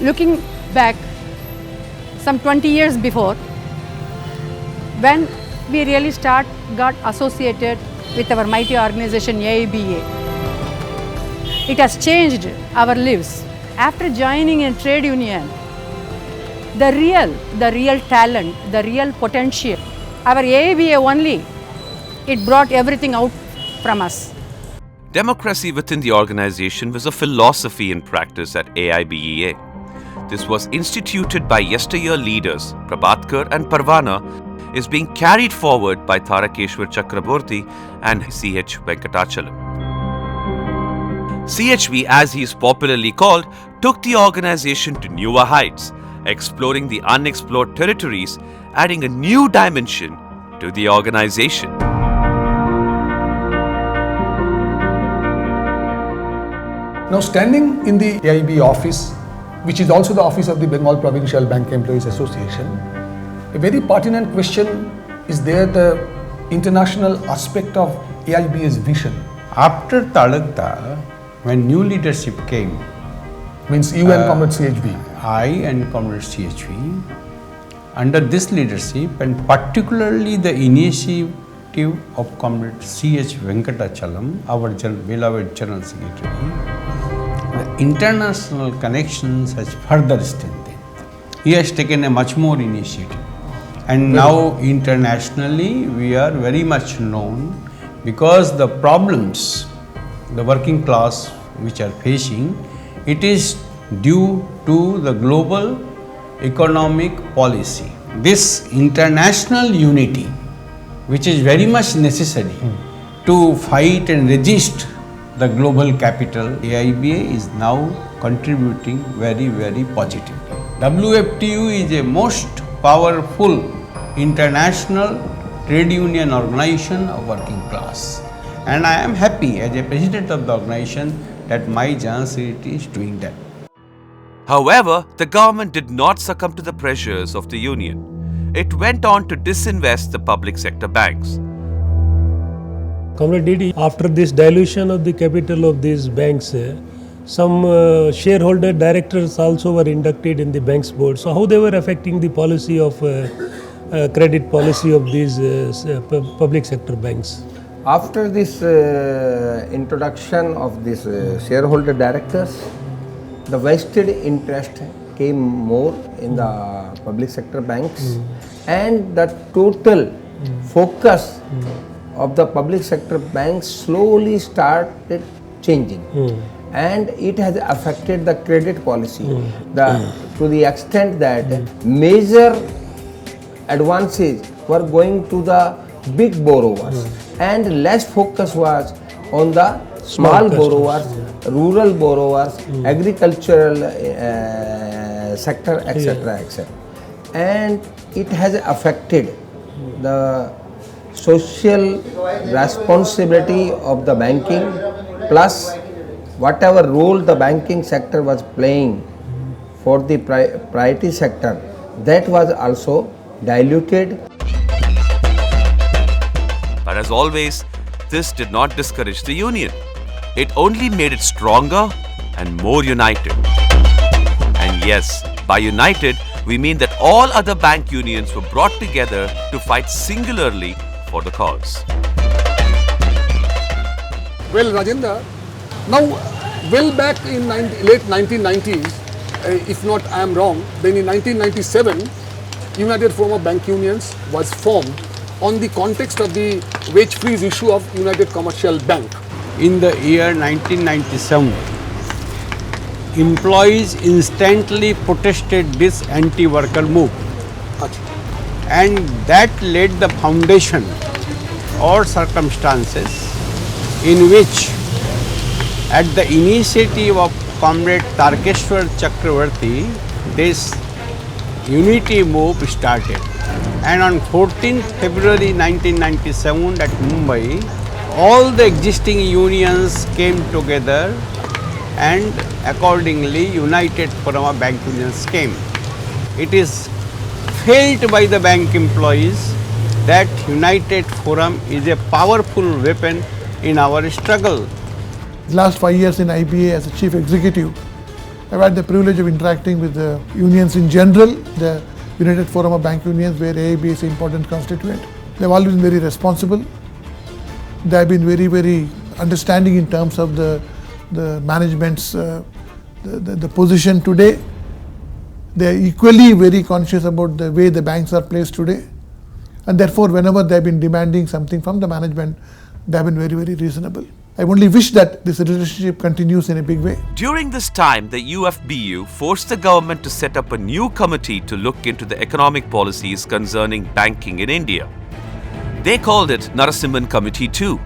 S17: Looking back, some 20 years before, when we really got associated with our mighty organization AIBA, it has changed our lives. After joining a trade union, the real talent, the real potential, our AIBA only, it brought everything out from us.
S3: Democracy within the organization was a philosophy in practice at AIBEA. This was instituted by yesteryear leaders Prabhatkar and Parvana, is being carried forward by Tarakeshwar Chakraborty and C.H. Venkatachalam. CHV, as he is popularly called, took the organization to newer heights, exploring the unexplored territories, adding a new dimension to the organization.
S19: Now, standing in the AIB office, which is also the office of the Bengal Provincial Bank Employees Association, a very pertinent question is there the international aspect of AIB's vision.
S8: After Talakda, when new leadership came,
S19: means you and Comrade CHV.
S8: I and Comrade CHV, under this leadership and particularly the initiative of Comrade C.H. Venkatachalam, our beloved General Secretary, the international connections has further strengthened. He has taken a much more initiative. And now internationally we are very much known because the problems the working class which are facing, it is due to the global economic policy. This international unity, which is very much necessary to fight and resist the global capital, AIBA is now contributing very, very positively. WFTU is a most powerful international trade union organization of working class. And I am happy as a president of the organization that my General Secretary is doing that.
S3: However, the government did not succumb to the pressures of the union. It went on to disinvest the public sector banks.
S18: Comrade Didi, after this dilution of the capital of these banks, some shareholder directors also were inducted in the bank's board. So how they were affecting the policy of credit policy of these public sector banks?
S20: After this introduction of these shareholder directors, the vested interest came more in the public sector banks and the total focus of the public sector banks slowly started changing and it has affected the credit policy to the extent that major advances were going to the big borrowers and less focus was on the small borrowers, rural borrowers, agricultural sector, etc., etc. And it has affected the social responsibility of the banking plus whatever role the banking sector was playing for the priority sector, that was also diluted.
S3: But as always, this did not discourage the union. It only made it stronger and more united. And yes, by united, we mean that all other bank unions were brought together to fight singularly for the cause.
S19: Well, Rajendra, now well back in late 1990s, if not I am wrong, then in 1997, United Forum of Bank Unions was formed on the context of the wage freeze issue of United Commercial Bank.
S8: In the year 1997, employees instantly protested this anti-worker move. And that laid the foundation or circumstances in which at the initiative of Comrade Tarakeshwar Chakraborty, this unity move started. And on 14th February 1997 at Mumbai, all the existing unions came together and accordingly United Forum of Bank Unions came. It is felt by the bank employees that United Forum is a powerful weapon in our struggle.
S5: The last 5 years in IBA as a chief executive, I've had the privilege of interacting with the unions in general, the United Forum of Bank Unions, where AIB is an important constituent. They've always been very responsible. They have been very, very understanding in terms of the management's the position today. They are equally very conscious about the way the banks are placed today, and therefore whenever they have been demanding something from the management, they have been very, very reasonable. I only wish that this relationship continues in a big way.
S3: During this time, the UFBU forced the government to set up a new committee to look into the economic policies concerning banking in India. They called it Narasimhan Committee 2.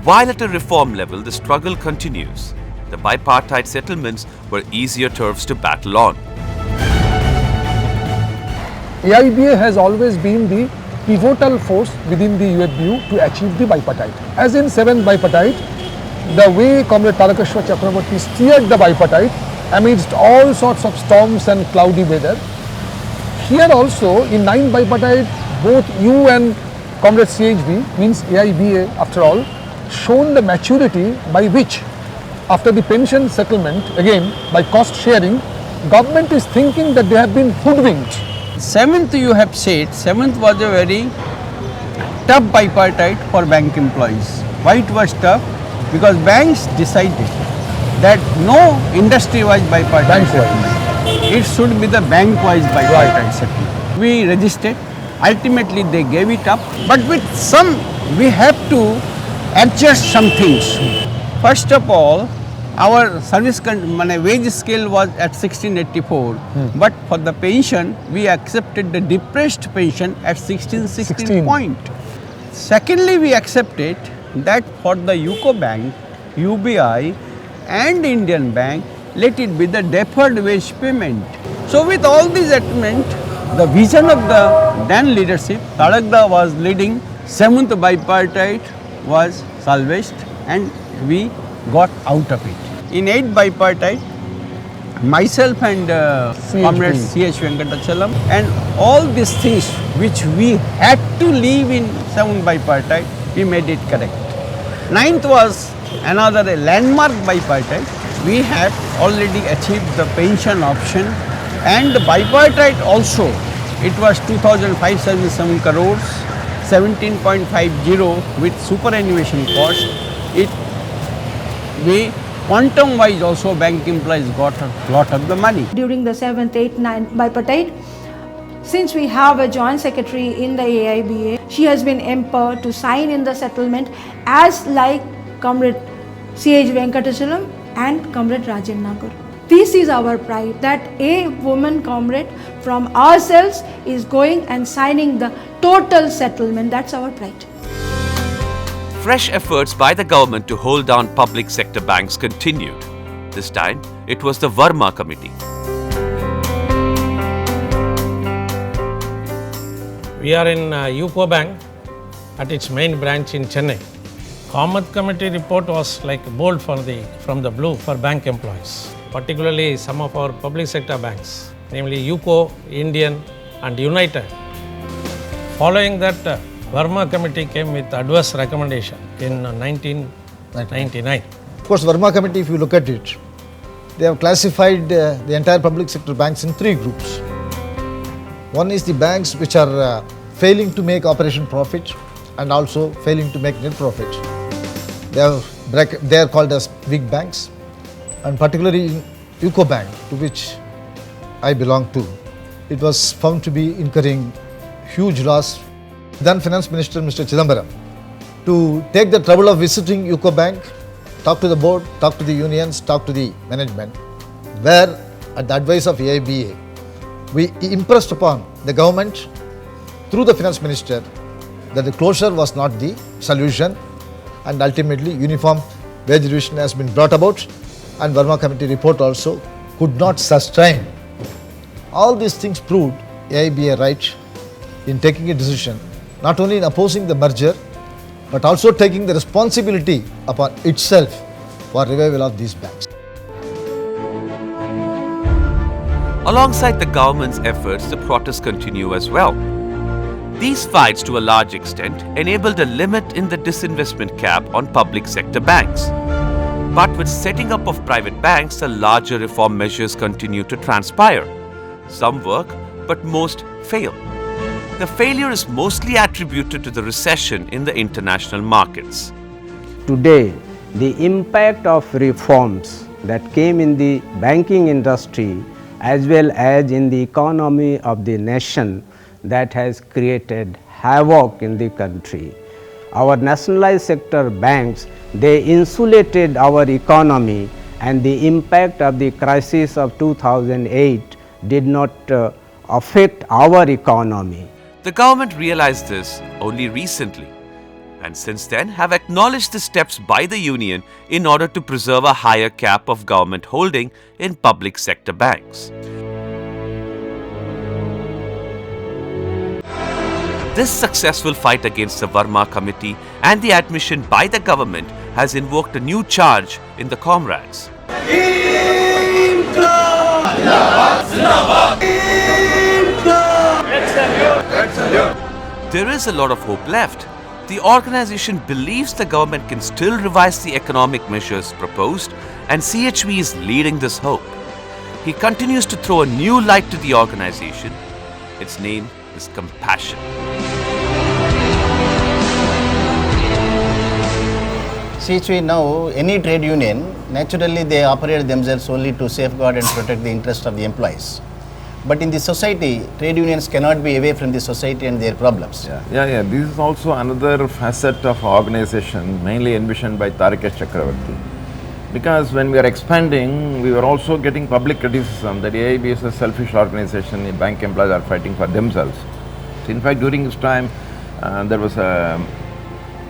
S3: While at a reform level, the struggle continues. The bipartite settlements were easier turfs to battle on.
S19: AIBA has always been the pivotal force within the UFBU to achieve the bipartite. As in 7th bipartite, the way Comrade Tarakeshwar Chakraborty steered the bipartite amidst all sorts of storms and cloudy weather. Here also in 9th bipartite, both you and Comrade CHV, means AIBA after all, shown the maturity by which after the pension settlement, again by cost sharing, government is thinking that they have been hoodwinked.
S8: 7th you have said, 7th was a very tough bipartite for bank employees. Why it was tough? Because banks decided that no industry-wise bipartite settlement. It should be the bank-wise bipartite settlement. We resisted. Ultimately they gave it up. But with some, we have to adjust some things. First of all, our wage scale was at 1684, but for the pension, we accepted the depressed pension at 1616 point. Secondly, we accepted that for the UCO Bank, UBI and Indian Bank, let it be the deferred wage payment. So with all these amendments, the vision of the then leadership, Tarakda was leading, 7th bipartite was salvaged and we got out of it. In 8th bipartite, myself and Comrade C.H. Venkatachalam and all these things which we had to leave in 7th bipartite, we made it correct. 9th was another landmark bipartite. We have already achieved the pension option and the bipartite also. It was 2,577 crores, 17.50 with superannuation cost. We quantum wise also bank employees got a lot of the money.
S6: During the 7th, 8th, 9th bipartite, since we have a joint secretary in the AIBA, she has been empowered to sign in the settlement as like Comrade C.H. Venkatachalam and Comrade Rajan Nagar. This is our pride that a woman comrade from ourselves is going and signing the total settlement. That's our pride.
S3: Fresh efforts by the government to hold down public sector banks continued. This time, it was the Verma Committee.
S9: We are in UCO Bank at its main branch in Chennai. Kamath Committee report was like bold from the blue for bank employees, particularly some of our public sector banks, namely UCO, Indian and United. Following that, Verma Committee came with adverse recommendation in 1999.
S1: Of course, Verma Committee, if you look at it, they have classified the entire public sector banks in 3 groups. One is the banks which are failing to make operation profit and also failing to make net profit. They are called as weak banks, and particularly in UCO Bank, to which I belong to, it was found to be incurring huge loss. Then Finance Minister Mr. Chidambaram to take the trouble of visiting UCO Bank, talk to the board, talk to the unions, talk to the management, where at the advice of AIBA, we impressed upon the government through the Finance Minister that the closure was not the solution, and ultimately uniform wage revision has been brought about, and Verma Committee report also could not sustain. All these things proved AIBA right in taking a decision, not only in opposing the merger, but also taking the responsibility upon itself for revival of these banks.
S3: Alongside the government's efforts, the protests continue as well. These fights, to a large extent, enabled a limit in the disinvestment cap on public sector banks. But with setting up of private banks, the larger reform measures continue to transpire. Some work, but most fail. The failure is mostly attributed to the recession in the international markets.
S20: Today, the impact of reforms that came in the banking industry as well as in the economy of the nation that has created havoc in the country. Our nationalized sector banks, they insulated our economy, and the impact of the crisis of 2008 did not affect our economy.
S3: The government realized this only recently, and since then have acknowledged the steps by the union in order to preserve a higher cap of government holding in public sector banks. This successful fight against the Verma Committee and the admission by the government has invoked a new charge in the comrades. There is a lot of hope left. The organization believes the government can still revise the economic measures proposed, and CHV is leading this hope. He continues to throw a new light to the organization. Its name is Compassion.
S22: CHV now, any trade union, naturally they operate themselves only to safeguard and protect the interest of the employees. But in the society, trade unions cannot be away from the society and their problems.
S4: Yeah. This is also another facet of organization, mainly envisioned by Tarikesh Chakravarti. Because when we are expanding, we were also getting public criticism that AIB is a selfish organization, the bank employees are fighting for themselves. So in fact, during this time, there was a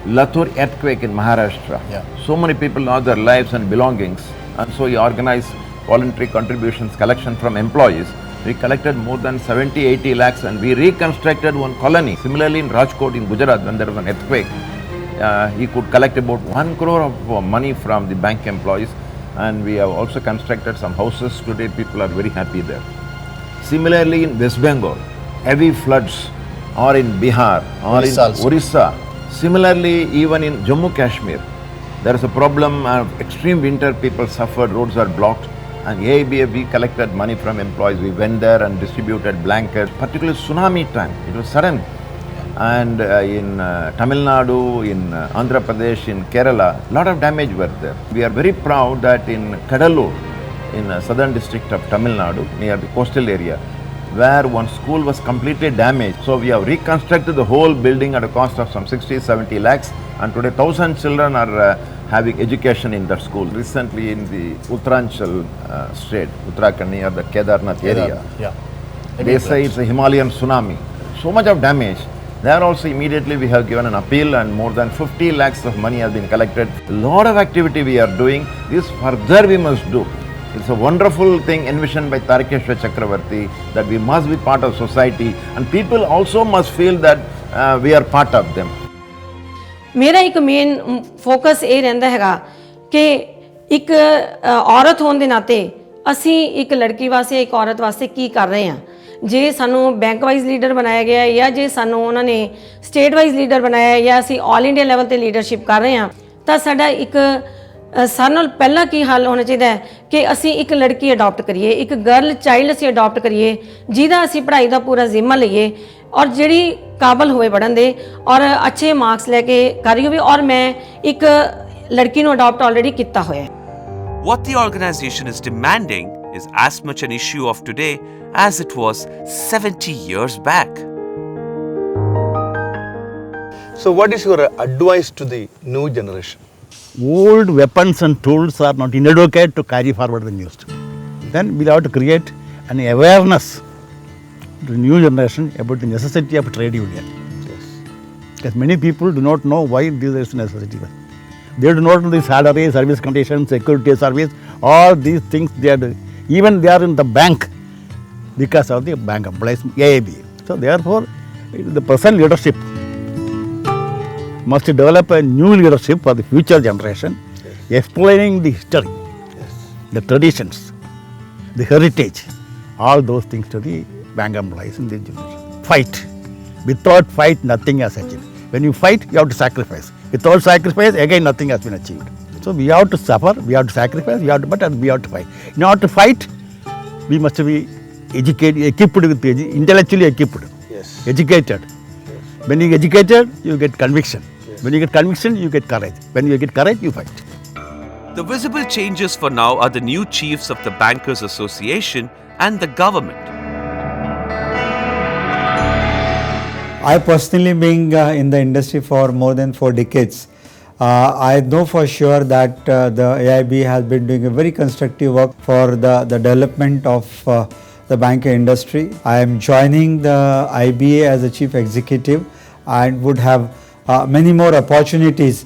S4: Latur earthquake in Maharashtra. So many people lost their lives and belongings, and so he organized voluntary contributions collection from employees. We collected more than 70-80 lakhs and we reconstructed one colony. Similarly in Rajkot in Gujarat, when there was an earthquake, he could collect about 1 crore of money from the bank employees, and we have also constructed some houses. Today people are very happy there. Similarly in West Bengal, heavy floods, or in Bihar, or in Orissa. Similarly even in Jammu Kashmir, there is a problem of extreme winter, people suffered, roads are blocked. And AIB, we collected money from employees, we went there and distributed blankets, particularly tsunami time, it was sudden. And in Tamil Nadu, in Andhra Pradesh, in Kerala, a lot of damage were there. We are very proud that in Kadalur, in southern district of Tamil Nadu, near the coastal area, where one school was completely damaged. So we have reconstructed the whole building at a cost of some 60-70 lakhs, and today 1,000 children are having education in that school. Recently in the Uttaranchal state, Uttarakhand, near the Kedarnath area, they say it's a Himalayan tsunami. So much of damage. There also immediately we have given an appeal and more than 50 lakhs of money has been collected. A lot of activity we are doing. This further we must do. It's a wonderful thing envisioned by Tarikesh Chakravarti that we must be part of society, and people also must feel that we are part of them.
S13: मेरा एक main focus ये रहिंदा हैगा कि एक औरत होने के नाते असी एक लड़की वास्ते एक औरत वास्ते की कर रहे हैं। जे सानू बैंक वाइज लीडर बनाया गया या जे सानू उन्होंने स्टेट वाइज लीडर बनाया या असी ऑल इंडिया लेवल पर लीडरशिप कर रहे हैं, तो साडा एक सारे नाल पहला की हल होना चाहिए कि असी एक लड़की अडॉप्ट करिए, एक गर्ल चाइल्ड असी अडॉप्ट करिए जिहदा असी पढ़ाई का पूरा जिम्मा लईए और जिहड़ी काबल होवे पढ़न दे और अच्छे मार्क्स लैके कर रही होवे। और मैं एक लड़की नूं अडॉप्ट ऑलरेडी किया होया है।
S3: What the organization is demanding is as much an issue of today as it was 70 years back.
S11: So what is your advice to the new generation?
S21: Old weapons and tools are not inadequate to carry forward the news. Then we have to create an awareness to the new generation about the necessity of trade union. Because many people do not know why this is necessity. They do not know the salary, service conditions, security service, all these things they are doing. Even they are in the bank because of the bank employees, AIB. So therefore, the present leadership must develop a new leadership for the future generation, explaining the history, the traditions, the heritage, all those things to the bank employees in the generation. Fight. Without fight, nothing has achieved. When you fight, you have to sacrifice. Without sacrifice, again nothing has been achieved. So we have to suffer, we have to sacrifice, but we have to fight. In order to fight, we must be educated, equipped with intellectually equipped, educated. When you are educated, you get conviction. When you get conviction, you get courage. When you get courage, you fight.
S3: The visible changes for now are the new chiefs of the Bankers Association and the government.
S7: I personally being in the industry for more than 4 decades, I know for sure that the AIB has been doing a very constructive work for the development of the banking industry. I am joining the IBA as a chief executive and would have many more opportunities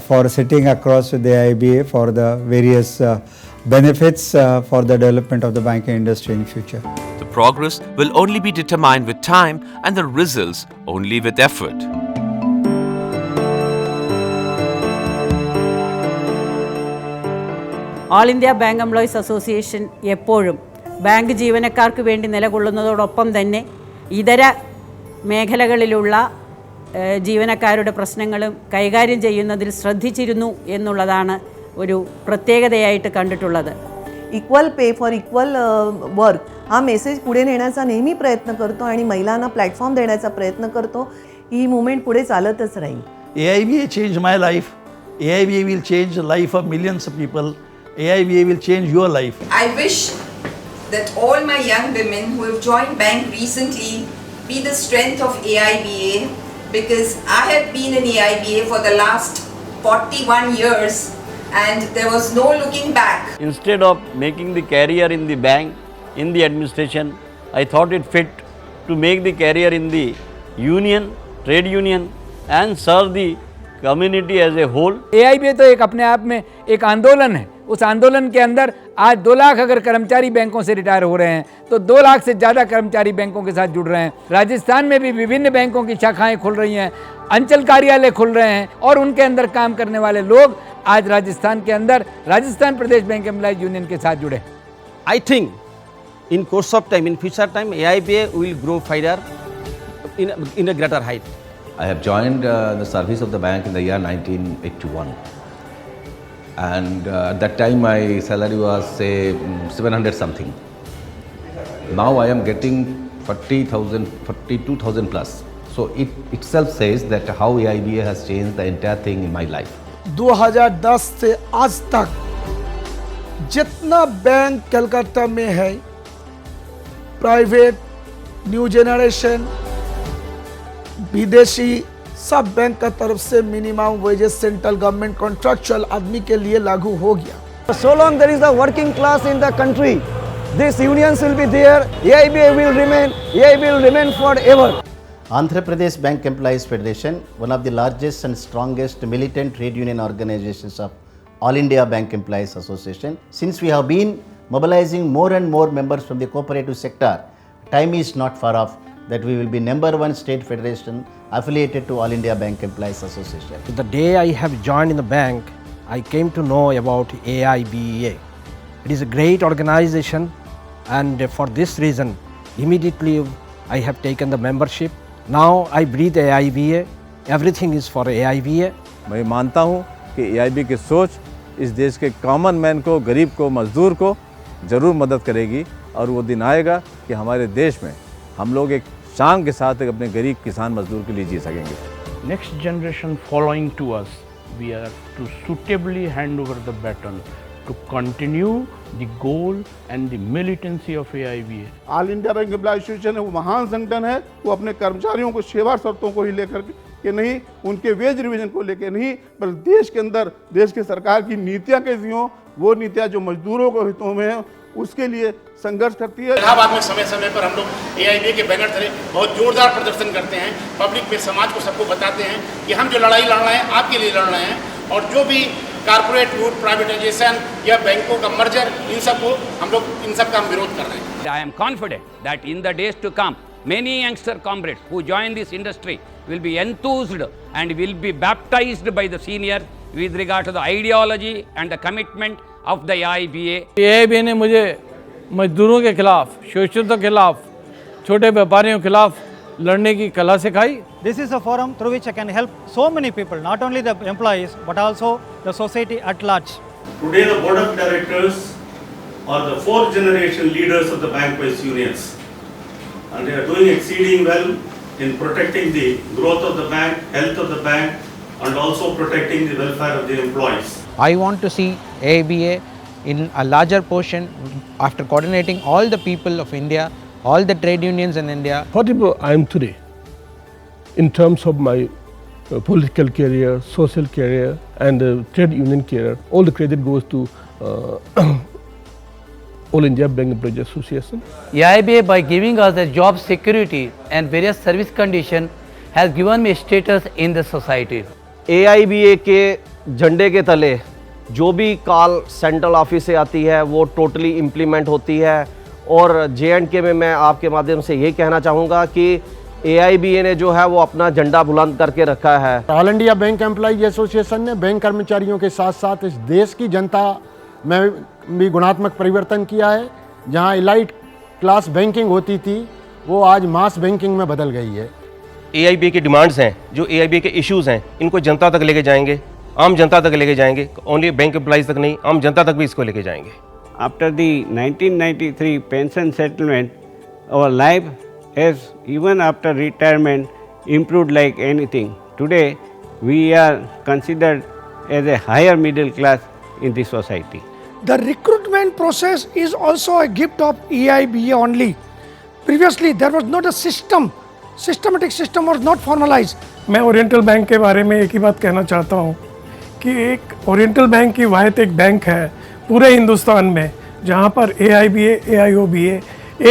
S7: for sitting across with the IBA for the various benefits for the development of the banking industry in future.
S3: The progress will only be determined with time and the results only with effort.
S13: All India Bank Employees Association എപ്പോഴും bank ജീവനക്കാർക്ക് വേണ്ടി നിലകൊള്ളുന്നതോടൊപ്പം തന്നെ ഇതര മേഖലകളിലുള്ള ജീവനക്കാരുടെ പ്രശ്നങ്ങളും കൈകാര്യം ചെയ്യുന്നതിൽ ശ്രദ്ധിച്ചിരുന്നു എന്നുള്ളതാണ് ഒരു പ്രത്യേകതയായിട്ട് കണ്ടിട്ടുള്ളത്.
S10: Equal pay for equal work हा मेसेज पुढे नेण्याचा नेहमी प्रयत्न करतो आणि महिलांना प्लॅटफॉर्म देण्याचा प्रयत्न करतो. ही मुवमेंट पुढे चालतच राहील.
S21: AIBA changed my life. AIBA will change the life of millions of people. AIBA will change your life.
S12: I wish that all my young women who have joined bank recently be the strength of AIBA, because I have been in AIBA for the last 41 years and there was no looking back.
S23: Instead of making the career in the bank, in the administration, I thought it fit to make the career in the union, trade union and serve the community as a whole.
S24: AIBA तो एक अपने आप में एक आंदोलन है. उस आंदोलन के अंदर आज 2 लाख अगर कर्मचारी बैंकों से रिटायर हो रहे हैं तो 2 लाख से ज़्यादा कर्मचारी बैंकों के साथ जुड़ रहे हैं. राजस्थान में भी विभिन्न बैंकों की शाखाएं खुल रही हैं, अंचल कार्यालय खुल रहे हैं और उनके अंदर काम करने वाले लोग आज राजस्थान के अंदर राजस्थान प्रदेश बैंक एम्प्लॉइज यूनियन के साथ जुड़े.
S23: I think in course of time, in future time, AIBA will grow further in a greater height.
S26: I have joined the service of the bank in the year 1981. And at that time my salary was say 700 something. Now I am getting 40,000, 42,000 plus. So it itself says that how AIBA has changed the entire thing in my life.
S19: 2010 से आज तक जितना bank Calcutta में है, private, new generation, विदेशी, सब bank का तरफ से minimum wages central government contractual आदमी के लिए लागू हो गया.
S27: So long there is a working class in the country, these unions will be there. AIBA will remain forever.
S22: Andhra Pradesh Bank Employees Federation, one of the largest and strongest militant trade union organizations of All India Bank Employees Association. Since we have been mobilizing more and more members from the cooperative sector, time is not far off that we will be #1 state federation affiliated to All India Bank Employees Association.
S27: The day I have joined in the bank, I came to know about AIBA. It is a great organization and for this reason, immediately I have taken the membership. Now I breathe AIBA, everything is for AIBA.
S4: मैं मानता हूँ कि AIBA की सोच इस देश के common man को, गरीब को, मजदूर को ज़रूर मदद करेगी और वो दिन आएगा कि हमारे देश में हम लोग एक शान के साथ अपने गरीब किसान मजदूर के लिए जी सकेंगे.
S28: Next generation following to us, we are to suitably hand over the baton to continue the goal and the militancy of AIBA.
S5: All India bank employ association वो महान संगठन है. वो अपने कर्मचारियों को सेवा शर्तों को ही लेकर के नहीं, उनके वेज रिवीजन को लेकर नहीं, बल्कि देश के अंदर देश के सरकार की नीतियाँ कैसी हों, वो नीतियाँ जो मजदूरों के हितों में हैं, उसके लिए संघर्ष करती है.
S29: इलाहाबाद में समय समय पर हम लोग AIBA के बैनर तले बहुत जोरदार प्रदर्शन करते हैं. पब्लिक में समाज को सबको बताते हैं कि हम जो लड़ाई लड़ रहे हैं आपके लिए लड़ रहे हैं और जो भी कारपोरेट रूट, प्राइवेटाइजेशन या बैंकों का मर्जर, इन सब का हम विरोध कर रहे हैं.
S30: I am confident that in the days to come, many youngster comrades who join this industry will be enthused and will be baptized by the seniors with regard to the ideology and the commitment of the AIBA.
S15: AIBA ने मुझे मजदूरों के खिलाफ, शोषितों के खिलाफ, छोटे व्यापारियों के खिलाफ
S1: लड़ने की कला सिखाई।
S2: This is a forum through which I can help so many people, not only the employees but also the society at large.
S6: Today the board of directors are the fourth generation leaders of the bank-based unions, and they are doing exceeding well in protecting the growth of the bank, health of the bank, and also protecting the welfare of the employees.
S27: I want to see AIBA in a larger portion after coordinating all the people of India, all the trade unions in India.
S19: Whatever I am today, in terms of my political career, social career and trade union career, all the credit goes to All India Bank Employees Association.
S8: AIBA, by giving us the job security and various service condition, has given me status in the society.
S9: AIBA के झंडे के तले जो भी call central office से आती है वो टोटली इम्प्लीमेंट होती है, और J&K में मैं आपके माध्यम से ये कहना चाहूँगा कि AIBA ने जो है वो अपना झंडा बुलंद करके रखा है।
S14: All India bank employees association ने बैंक कर्मचारियों के साथ साथ इस देश की जनता में भी गुणात्मक परिवर्तन किया है। जहां इलाइट क्लास बैंकिंग होती थी वो आज मास बैंकिंग में बदल गई है।
S16: AIBA की डिमांड्स हैं, जो AIBA के इश्यूज़ हैं, इनको जनता तक लेके जाएंगे, आम जनता तक लेके जाएंगे, ओनली बैंक एम्प्लॉइज तक नहीं, आम जनता तक भी इसको लेके जाएंगे।
S17: After the 1993 pension settlement, our life has, even after retirement, improved like anything. Today, we are considered as a higher middle class in the society.
S18: The recruitment process is also a gift of AIBA only. Previously, there was not a systematic system was not formalized.
S25: मैं oriental bank के बारे में एक ही बात कहना चाहता हूँ कि एक ओरिएंटल बैंक की वाहिद एक बैंक है पूरे हिंदुस्तान में जहाँ पर AIBA, AIOBA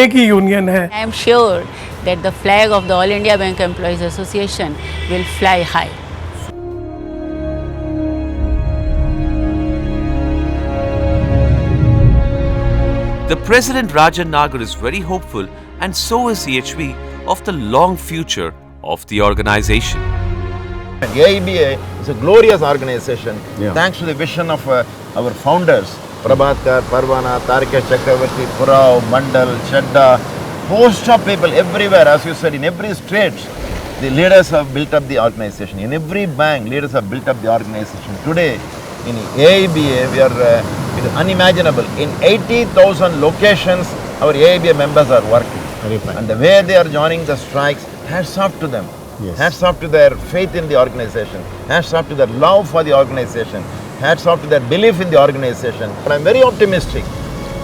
S25: एक ही यूनियन है।
S31: I am sure that the flag of the All India Bank Employees Association will fly high.
S3: The President Rajan Nagar is very hopeful, and so is CHV, of the long future of the organization.
S4: AIBA is a glorious organization thanks to the vision of our founders, Prabhatkar, Parvana, Tarikesh Chakravarti, Purao, Mandal, Chadda, host of people everywhere, as you said, in every state, the leaders have built up the organization. In every bank, leaders have built up the organization. Today, in AIBA, we are it is unimaginable. In 80,000 locations, our AIBA members are working. And the way they are joining the strikes, hats off to them. Yes. Hats off to their faith in the organization. Hats off to their love for the organization. Hats off to their belief in the organization. But I'm very optimistic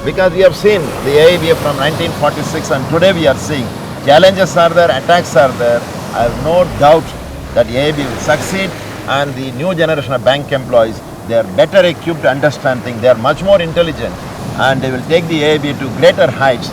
S4: because we have seen the AIBA from 1946 and today we are seeing challenges are there, attacks are there. I have no doubt that AIBA will succeed, and the new generation of bank employees, they are better equipped to understand things. They are much more intelligent and they will take the AIBA to greater heights.